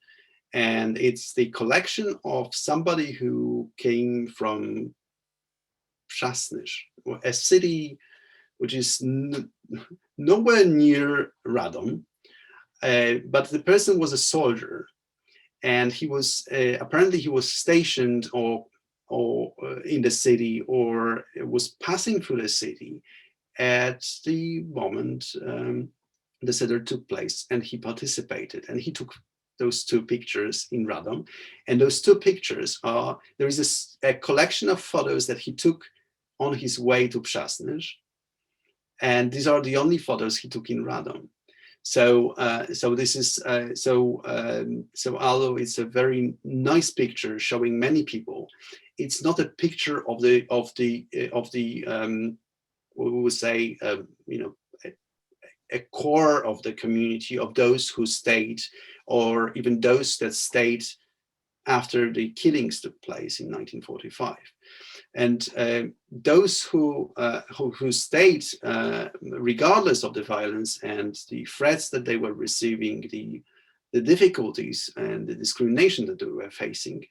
and it's the collection of somebody who came from Przasnysz, a city which is nowhere near Radom, but the person was a soldier. And he was apparently he was stationed or in the city, or was passing through the city at the moment the Seder took place, and he participated, and he took those two pictures in Radom. And those two pictures are, there is a collection of photos that he took on his way to Przasnysz, and these are the only photos he took in Radom. So this is although it's a very nice picture showing many people, it's not a picture of the we would say a core of the community, of those who stayed, or even those that stayed after the killings took place in 1945. And those who stayed, regardless of the violence and the threats that they were receiving, the difficulties and the discrimination that they were facing,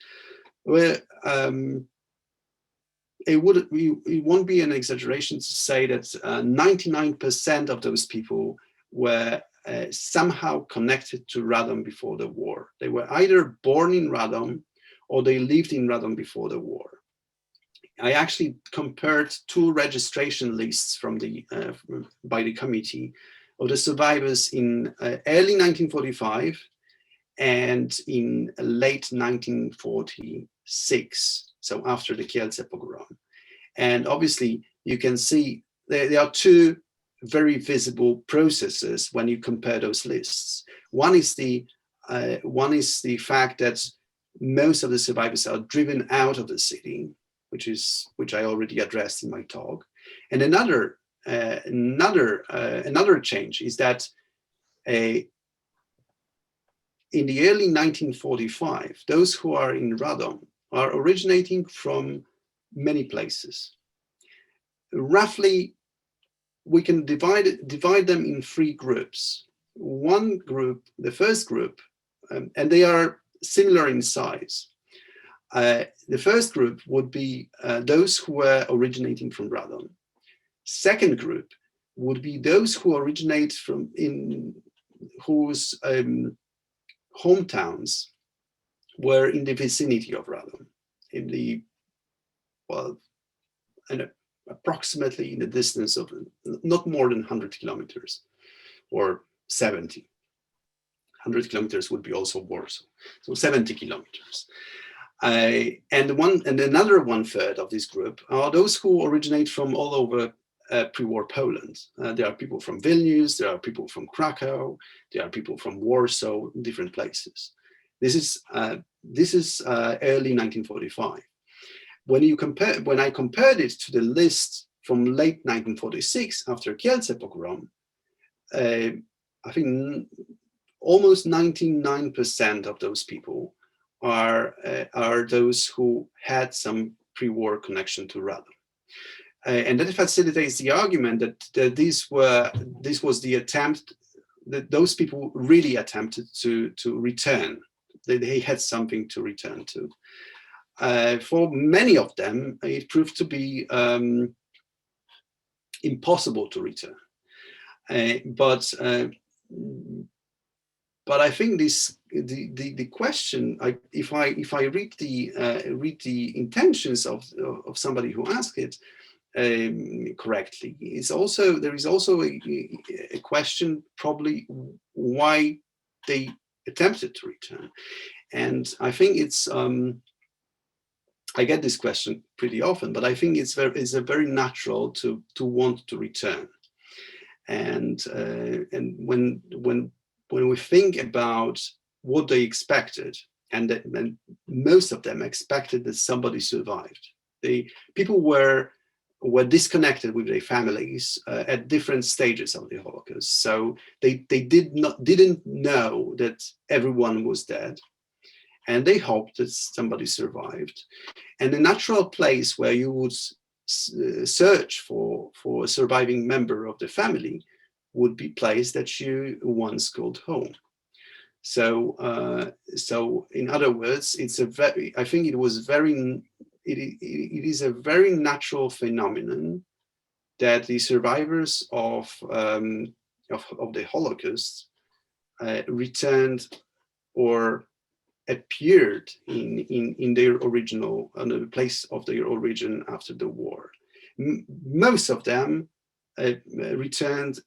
were, it won't be an exaggeration to say that 99% of those people were somehow connected to Radom before the war. They were either born in Radom or they lived in Radom before the war. I actually compared two registration lists from by the committee of the survivors in early 1945 and in late 1946, so after the Kielce pogrom. And obviously you can see there are two very visible processes when you compare those lists. One is the fact that most of the survivors are driven out of the city, which I already addressed in my talk. And another change is that in the early 1945, those who are in Radom are originating from many places. Roughly, we can divide them in three groups. One group, the first group, and they are similar in size. The first group would be those who were originating from Radom. Second group would be those who originate from whose hometowns were in the vicinity of Radom, in the, well, approximately in the distance of not more than 100 kilometers or 70. 100 kilometers would be also Warsaw, so 70 kilometers. And another 1/3 of this group are those who originate from all over pre-war Poland. There are people from Vilnius, there are people from Krakow, there are people from Warsaw, different places. This is early 1945. When I compared it to the list from late 1946 after Kielce pogrom, I think almost 99% of those people are those who had some pre-war connection to Radom. And that facilitates the argument that this was the attempt, that those people really attempted to return, that they had something to return to. For many of them, it proved to be impossible to return. But I think the question, if I read the intentions of somebody who asked it correctly, there is also a question probably why they attempted to return, and I think it's I get this question pretty often, but I think it's very natural to want to return, and when we think about what they expected, and most of them expected that somebody survived. People were disconnected with their families at different stages of the Holocaust, so they didn't know that everyone was dead, and they hoped that somebody survived. And the natural place where you would search for a surviving member of the family would be place that you once called home. So in other words, I think it is a very natural phenomenon that the survivors of the Holocaust returned or appeared in their original, the place of their origin after the war. Most of them returned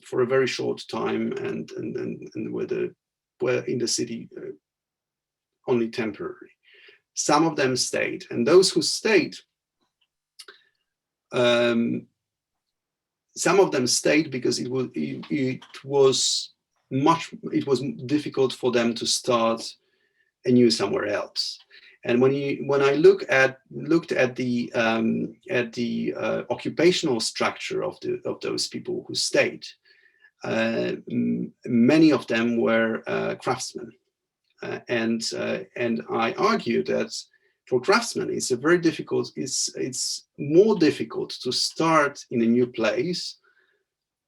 for a very short time, and were in the city only temporarily. Some of them stayed, and those who stayed, some of them stayed because it was difficult for them to start anew somewhere else. And when I looked at the occupational structure of those people who stayed, many of them were craftsmen, and I argue that for craftsmen it's more difficult to start in a new place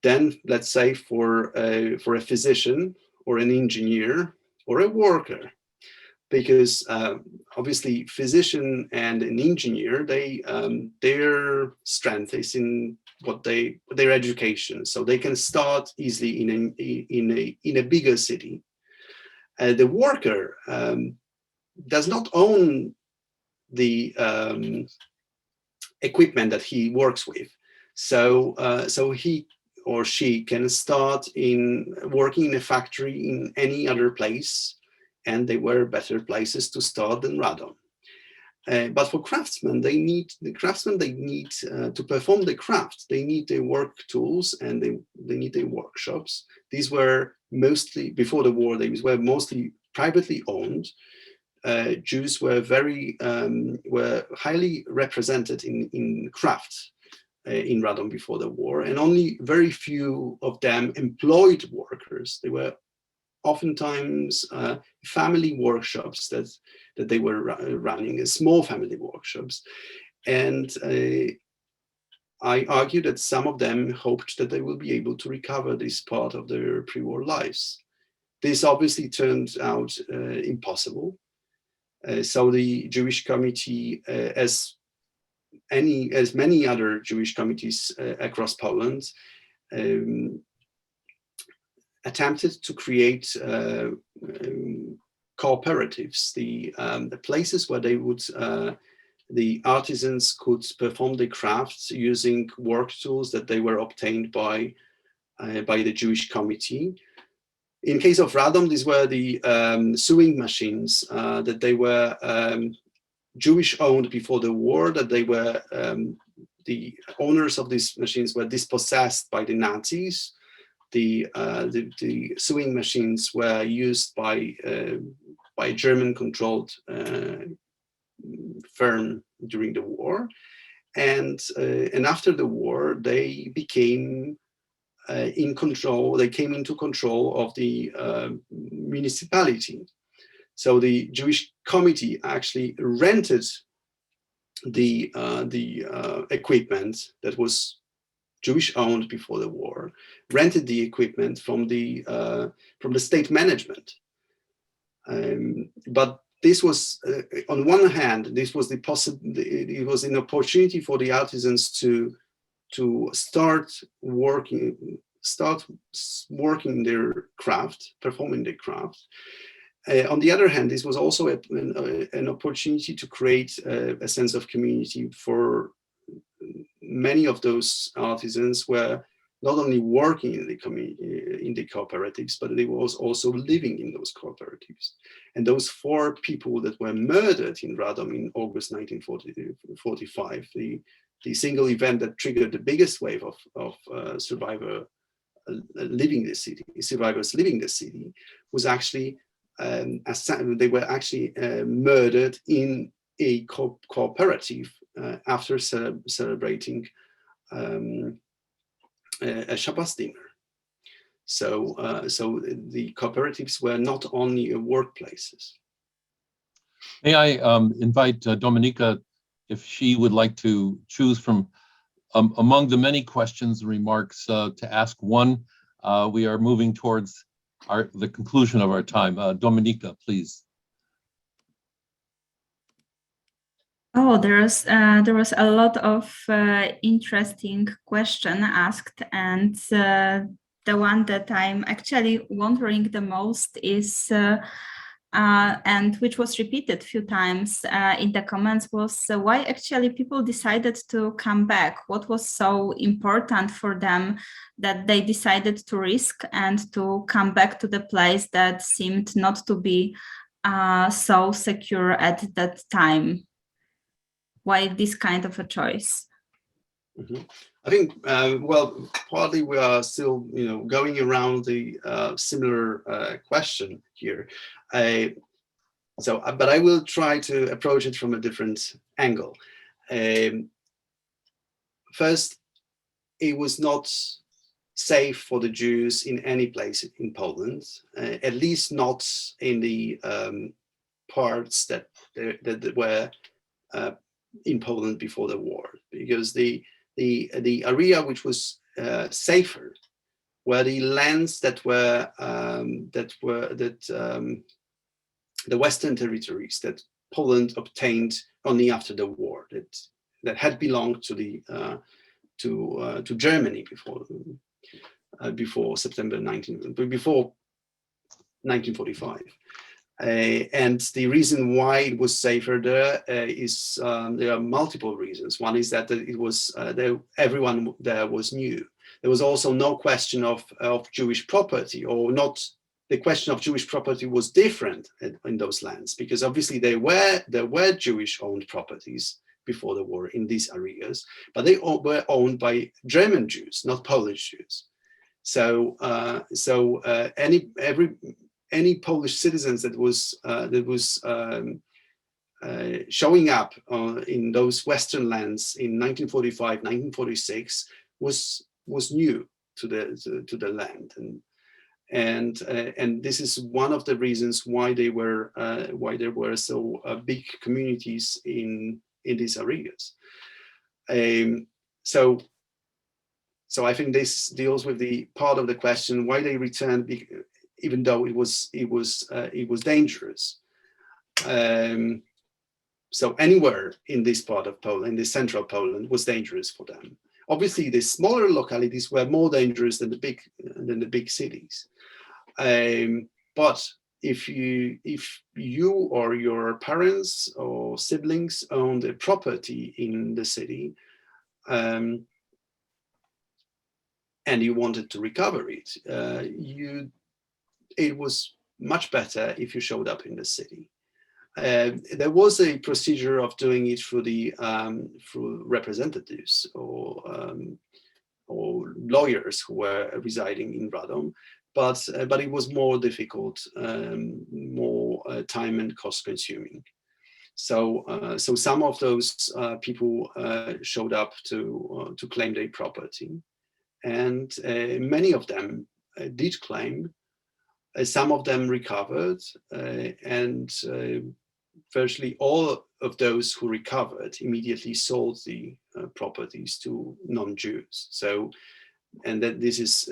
than, let's say, for a physician or an engineer or a worker. Because obviously, physician and an engineer, their strength is in their education, so they can start easily in a bigger city. The worker does not own the equipment that he works with, so he or she can start working in a factory in any other place, and they were better places to start than Radom. But for craftsmen, they need to perform the craft. They need their work tools, and they need their workshops. These were mostly, before the war, they were mostly privately owned. Jews were highly represented in craft in Radom before the war, and only very few of them employed workers. They were oftentimes family workshops that they were running, small family workshops. And I argue that some of them hoped that they will be able to recover this part of their pre-war lives. This obviously turned out impossible. So the Jewish committee, as many other Jewish committees across Poland, attempted to create cooperatives, the places where they would the artisans could perform the crafts using work tools that they were obtained by the Jewish committee. In case of Radom, these were the sewing machines that they were Jewish owned before the war, that they were the owners of these machines were dispossessed by the Nazis. The sewing machines were used by a German-controlled firm during the war, and after the war, they became in control. They came into control of the municipality. So the Jewish committee actually rented the equipment that was Jewish owned before the war, rented the equipment from the state management. But this was, on one hand, this was it was an opportunity for the artisans to start working their craft, performing their craft. On the other hand, this was also an opportunity to create a sense of community for many of those artisans were not only working in the community, in the cooperatives, but they were also living in those cooperatives. And those 4 people that were murdered in Radom in August 1945, the single event that triggered the biggest wave of survivors leaving the city, was actually they were actually murdered in a cooperative after celebrating a Shabbos dinner. So the cooperatives were not only workplaces. May I invite Dominika, if she would like to choose from among the many questions and remarks to ask one. We are moving towards the conclusion of our time. Dominika, please. Oh, there was a lot of interesting question asked, and the one that I'm actually wondering the most is, and which was repeated a few times in the comments, was why actually people decided to come back. What was so important for them that they decided to risk and to come back to the place that seemed not to be so secure at that time? Why this kind of a choice? Mm-hmm. I think, well, partly we are still, going around the similar question here. But I will try to approach it from a different angle. First, it was not safe for the Jews in any place in Poland, at least not in the parts that were in Poland before the war, because the area which was safer were the lands that the Western territories that Poland obtained only after the war, that had belonged to Germany before 1945. And the reason why it was safer there is there are multiple reasons. One is that it was everyone there was new. There was also no question of Jewish property, or not. The question of Jewish property was different in those lands, because obviously there were Jewish-owned properties before the war in these areas, but they were owned by German Jews, not Polish Jews. So any Polish citizens that was showing up in those Western lands in 1945, 1946 was new to the land, and this is one of the reasons why there were so big communities in these areas. So I think this deals with the part of the question why they returned, even though it was dangerous. So anywhere in this part of Poland, in central Poland, was dangerous for them. Obviously, the smaller localities were more dangerous than the big cities. But if you or your parents or siblings owned a property in the city, and you wanted to recover it, it was much better if you showed up in the city. There was a procedure of doing it through representatives or lawyers who were residing in Radom, but it was more difficult, more time and cost consuming. So some of those people showed up to claim their property, and many of them did claim. Some of them recovered, and virtually all of those who recovered immediately sold the properties to non-Jews. So, and that this is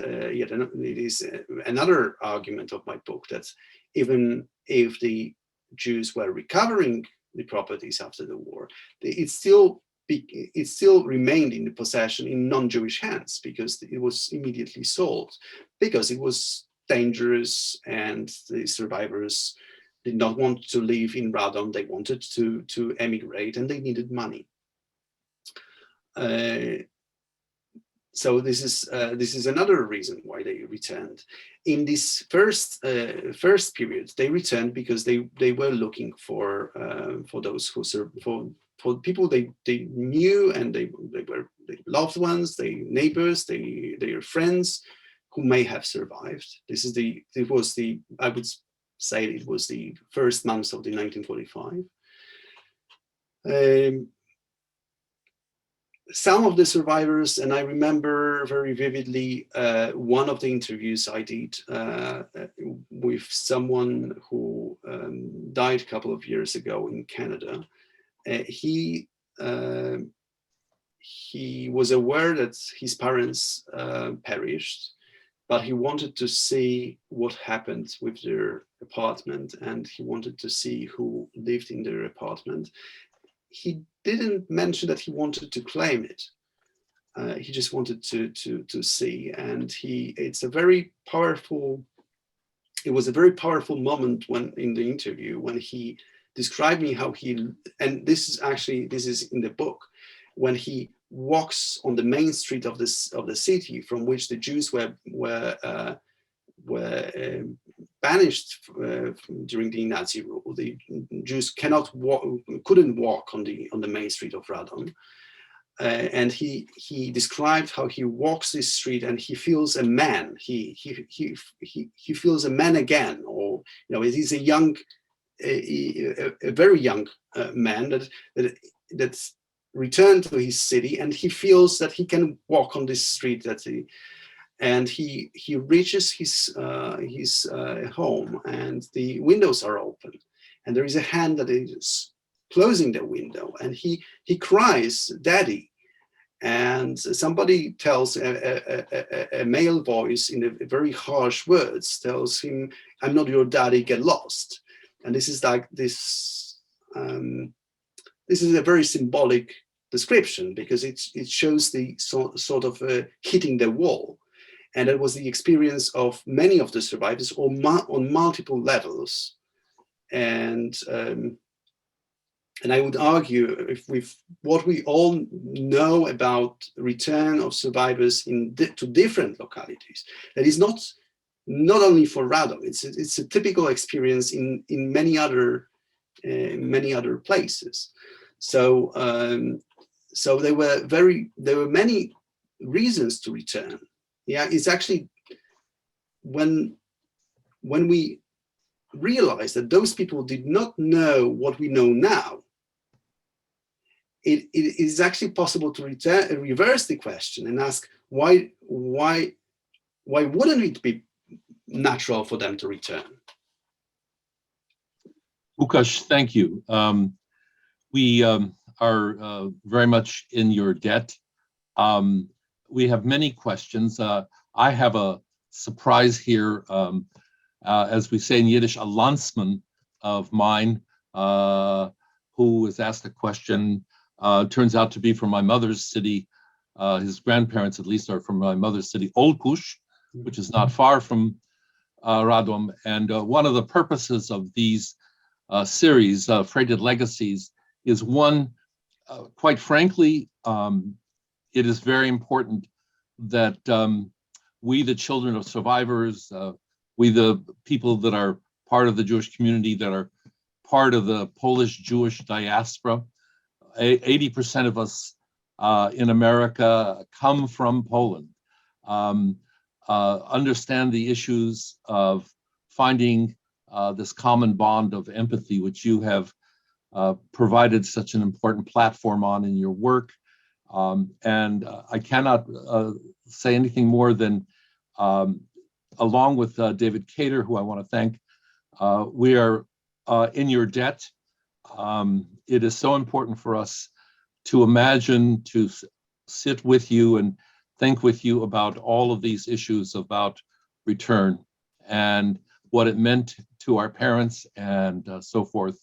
another argument of my book, that even if the Jews were recovering the properties after the war, it still remained in the possession in non-Jewish hands, because it was immediately sold, because it was dangerous and the survivors did not want to live in Radom. They wanted to emigrate, and they needed money. So this is another reason why they returned. In this first period, they returned because they were looking for those who for people they knew, and they were their loved ones, their neighbors, their friends who may have survived. I would say it was the first months of the 1945. Some of the survivors, and I remember very vividly one of the interviews I did with someone who died a couple of years ago in Canada. He was aware that his parents perished, but he wanted to see what happened with their apartment, and he wanted to see who lived in their apartment. He didn't mention that he wanted to claim it. He just wanted to see, and it was a very powerful moment when in the interview when he described me how and this is in the book, when he walks on the main street of the city from which the Jews were banished during the Nazi rule. The Jews couldn't walk on the main street of Radom, and he described how he walks this street and he feels a man. He feels a man again, or it is a very young man that's returned to his city, and he feels that he can walk on this street and he reaches his home, and the windows are open, and there is a hand that is closing the window, and he cries, "Daddy!" And somebody tells a male voice in a very harsh words tells him, "I'm not your daddy, get lost." And this is like this. This is a very symbolic description, because it shows the sort of hitting the wall. And it was the experience of many of the survivors on multiple levels. And I would argue, if with what we all know about return of survivors to different localities, that is not only for Radom. It's a typical experience in many other places. So there were many reasons to return. Yeah, it's actually when we realize that those people did not know what we know now, it is actually possible to reverse the question and ask why wouldn't it be natural for them to return. Lukasz, thank you. We are very much in your debt. We have many questions. I have a surprise here, as we say in Yiddish, a landsman of mine who was asked a question. Turns out to be from my mother's city. His grandparents, at least, are from my mother's city, Olkusz, which is not far from Radom. And one of the purposes of these series, Freighted Legacies, is one, quite frankly, it is very important that we, the children of survivors, we, the people that are part of the Jewish community, that are part of the Polish Jewish diaspora, 80% of us in America come from Poland, understand the issues of finding this common bond of empathy, which you have provided such an important platform on in your work. And I cannot say anything more than, along with David Cater, who I want to thank, we are in your debt. It is so important for us to imagine, to sit with you and think with you about all of these issues about return and what it meant to our parents and so forth.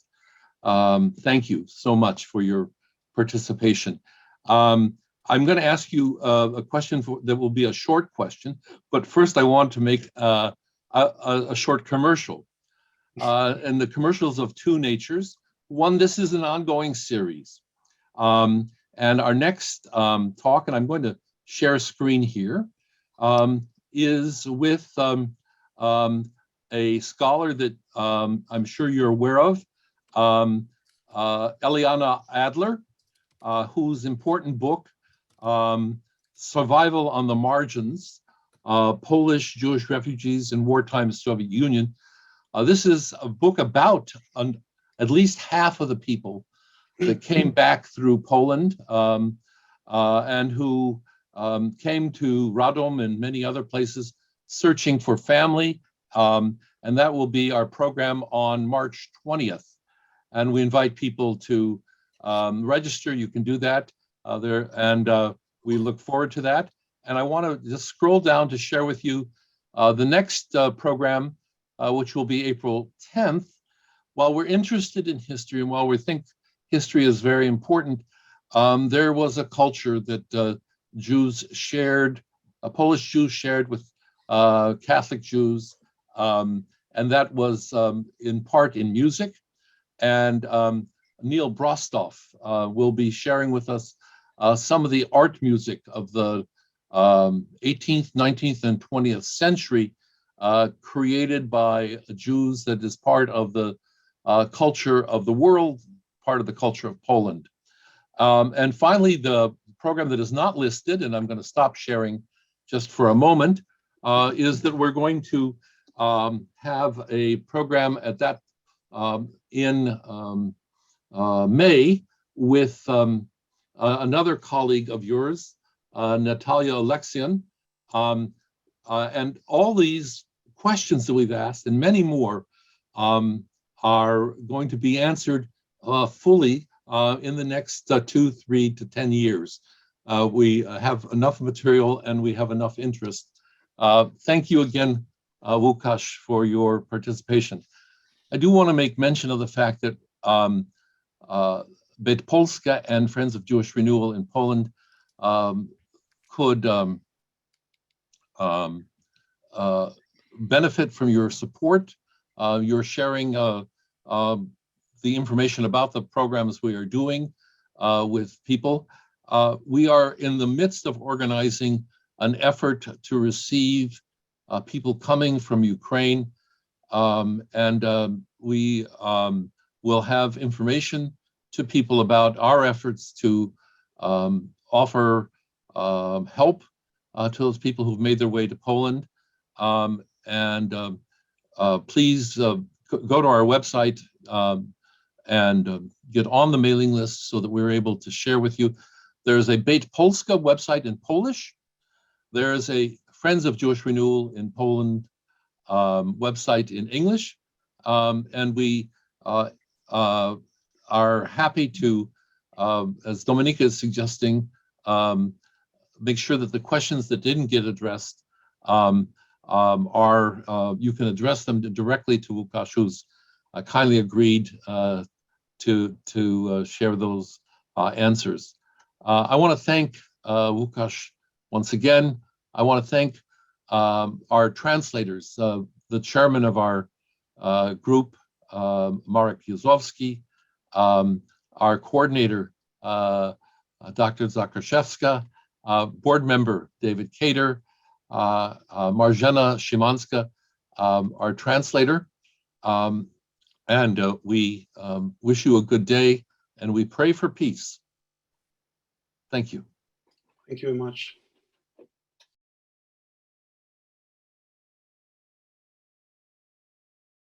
Thank you so much for your participation. I'm going to ask you a question that will be a short question, but first I want to make a short commercial. And the commercials of two natures. One, this is an ongoing series. And our next talk, and I'm going to share a screen here, is with a scholar that I'm sure you're aware of, Eliana Adler, whose important book, Survival on the Margins, Polish Jewish Refugees in Wartime Soviet Union. This is a book about at least half of the people that came back through Poland and who came to Radom and many other places searching for family. And that will be our program on March 20th. And we invite people to register. You can do that there. And we look forward to that. And I want to just scroll down to share with you the next program, which will be April 10th. While we're interested in history and while we think history is very important, there was a culture that Jews shared, Polish Jews shared with Catholic Jews, and that was in part in music. And Neil Brostoff will be sharing with us some of the art music of the 18th, 19th, and 20th century, created by Jews that is part of the culture of the world, part of the culture of Poland. And finally, the program that is not listed, and I'm going to stop sharing just for a moment, is that we're going to have a program at that in May with another colleague of yours, Natalia Alexian. And all these questions that we've asked and many more are going to be answered fully in the next 2, 3 to 10 years. We have enough material and we have enough interest. Thank you again, Lukasz, for your participation. I do want to make mention of the fact that Bet Polska and Friends of Jewish Renewal in Poland could benefit from your support. You're sharing the information about the programs we are doing with people. We are in the midst of organizing an effort to receive people coming from Ukraine, and we will have information to people about our efforts to offer help to those people who've made their way to Poland. Please go to our website and get on the mailing list so that we're able to share with you. There's a Bet Polska website in Polish. There's a Friends of Jewish Renewal in Poland website in English, and we are happy to, as Dominika is suggesting, make sure that the questions that didn't get addressed you can address them directly to Lukasz, who's kindly agreed to share those answers. I want to thank Lukasz once again. I want to thank our translators, the chairman of our group, Marek Józowski, our coordinator, Dr. Zakrzewska, board member, David Cater, Marzena Szymanska, our translator. And we wish you a good day, and we pray for peace. Thank you. Thank you very much.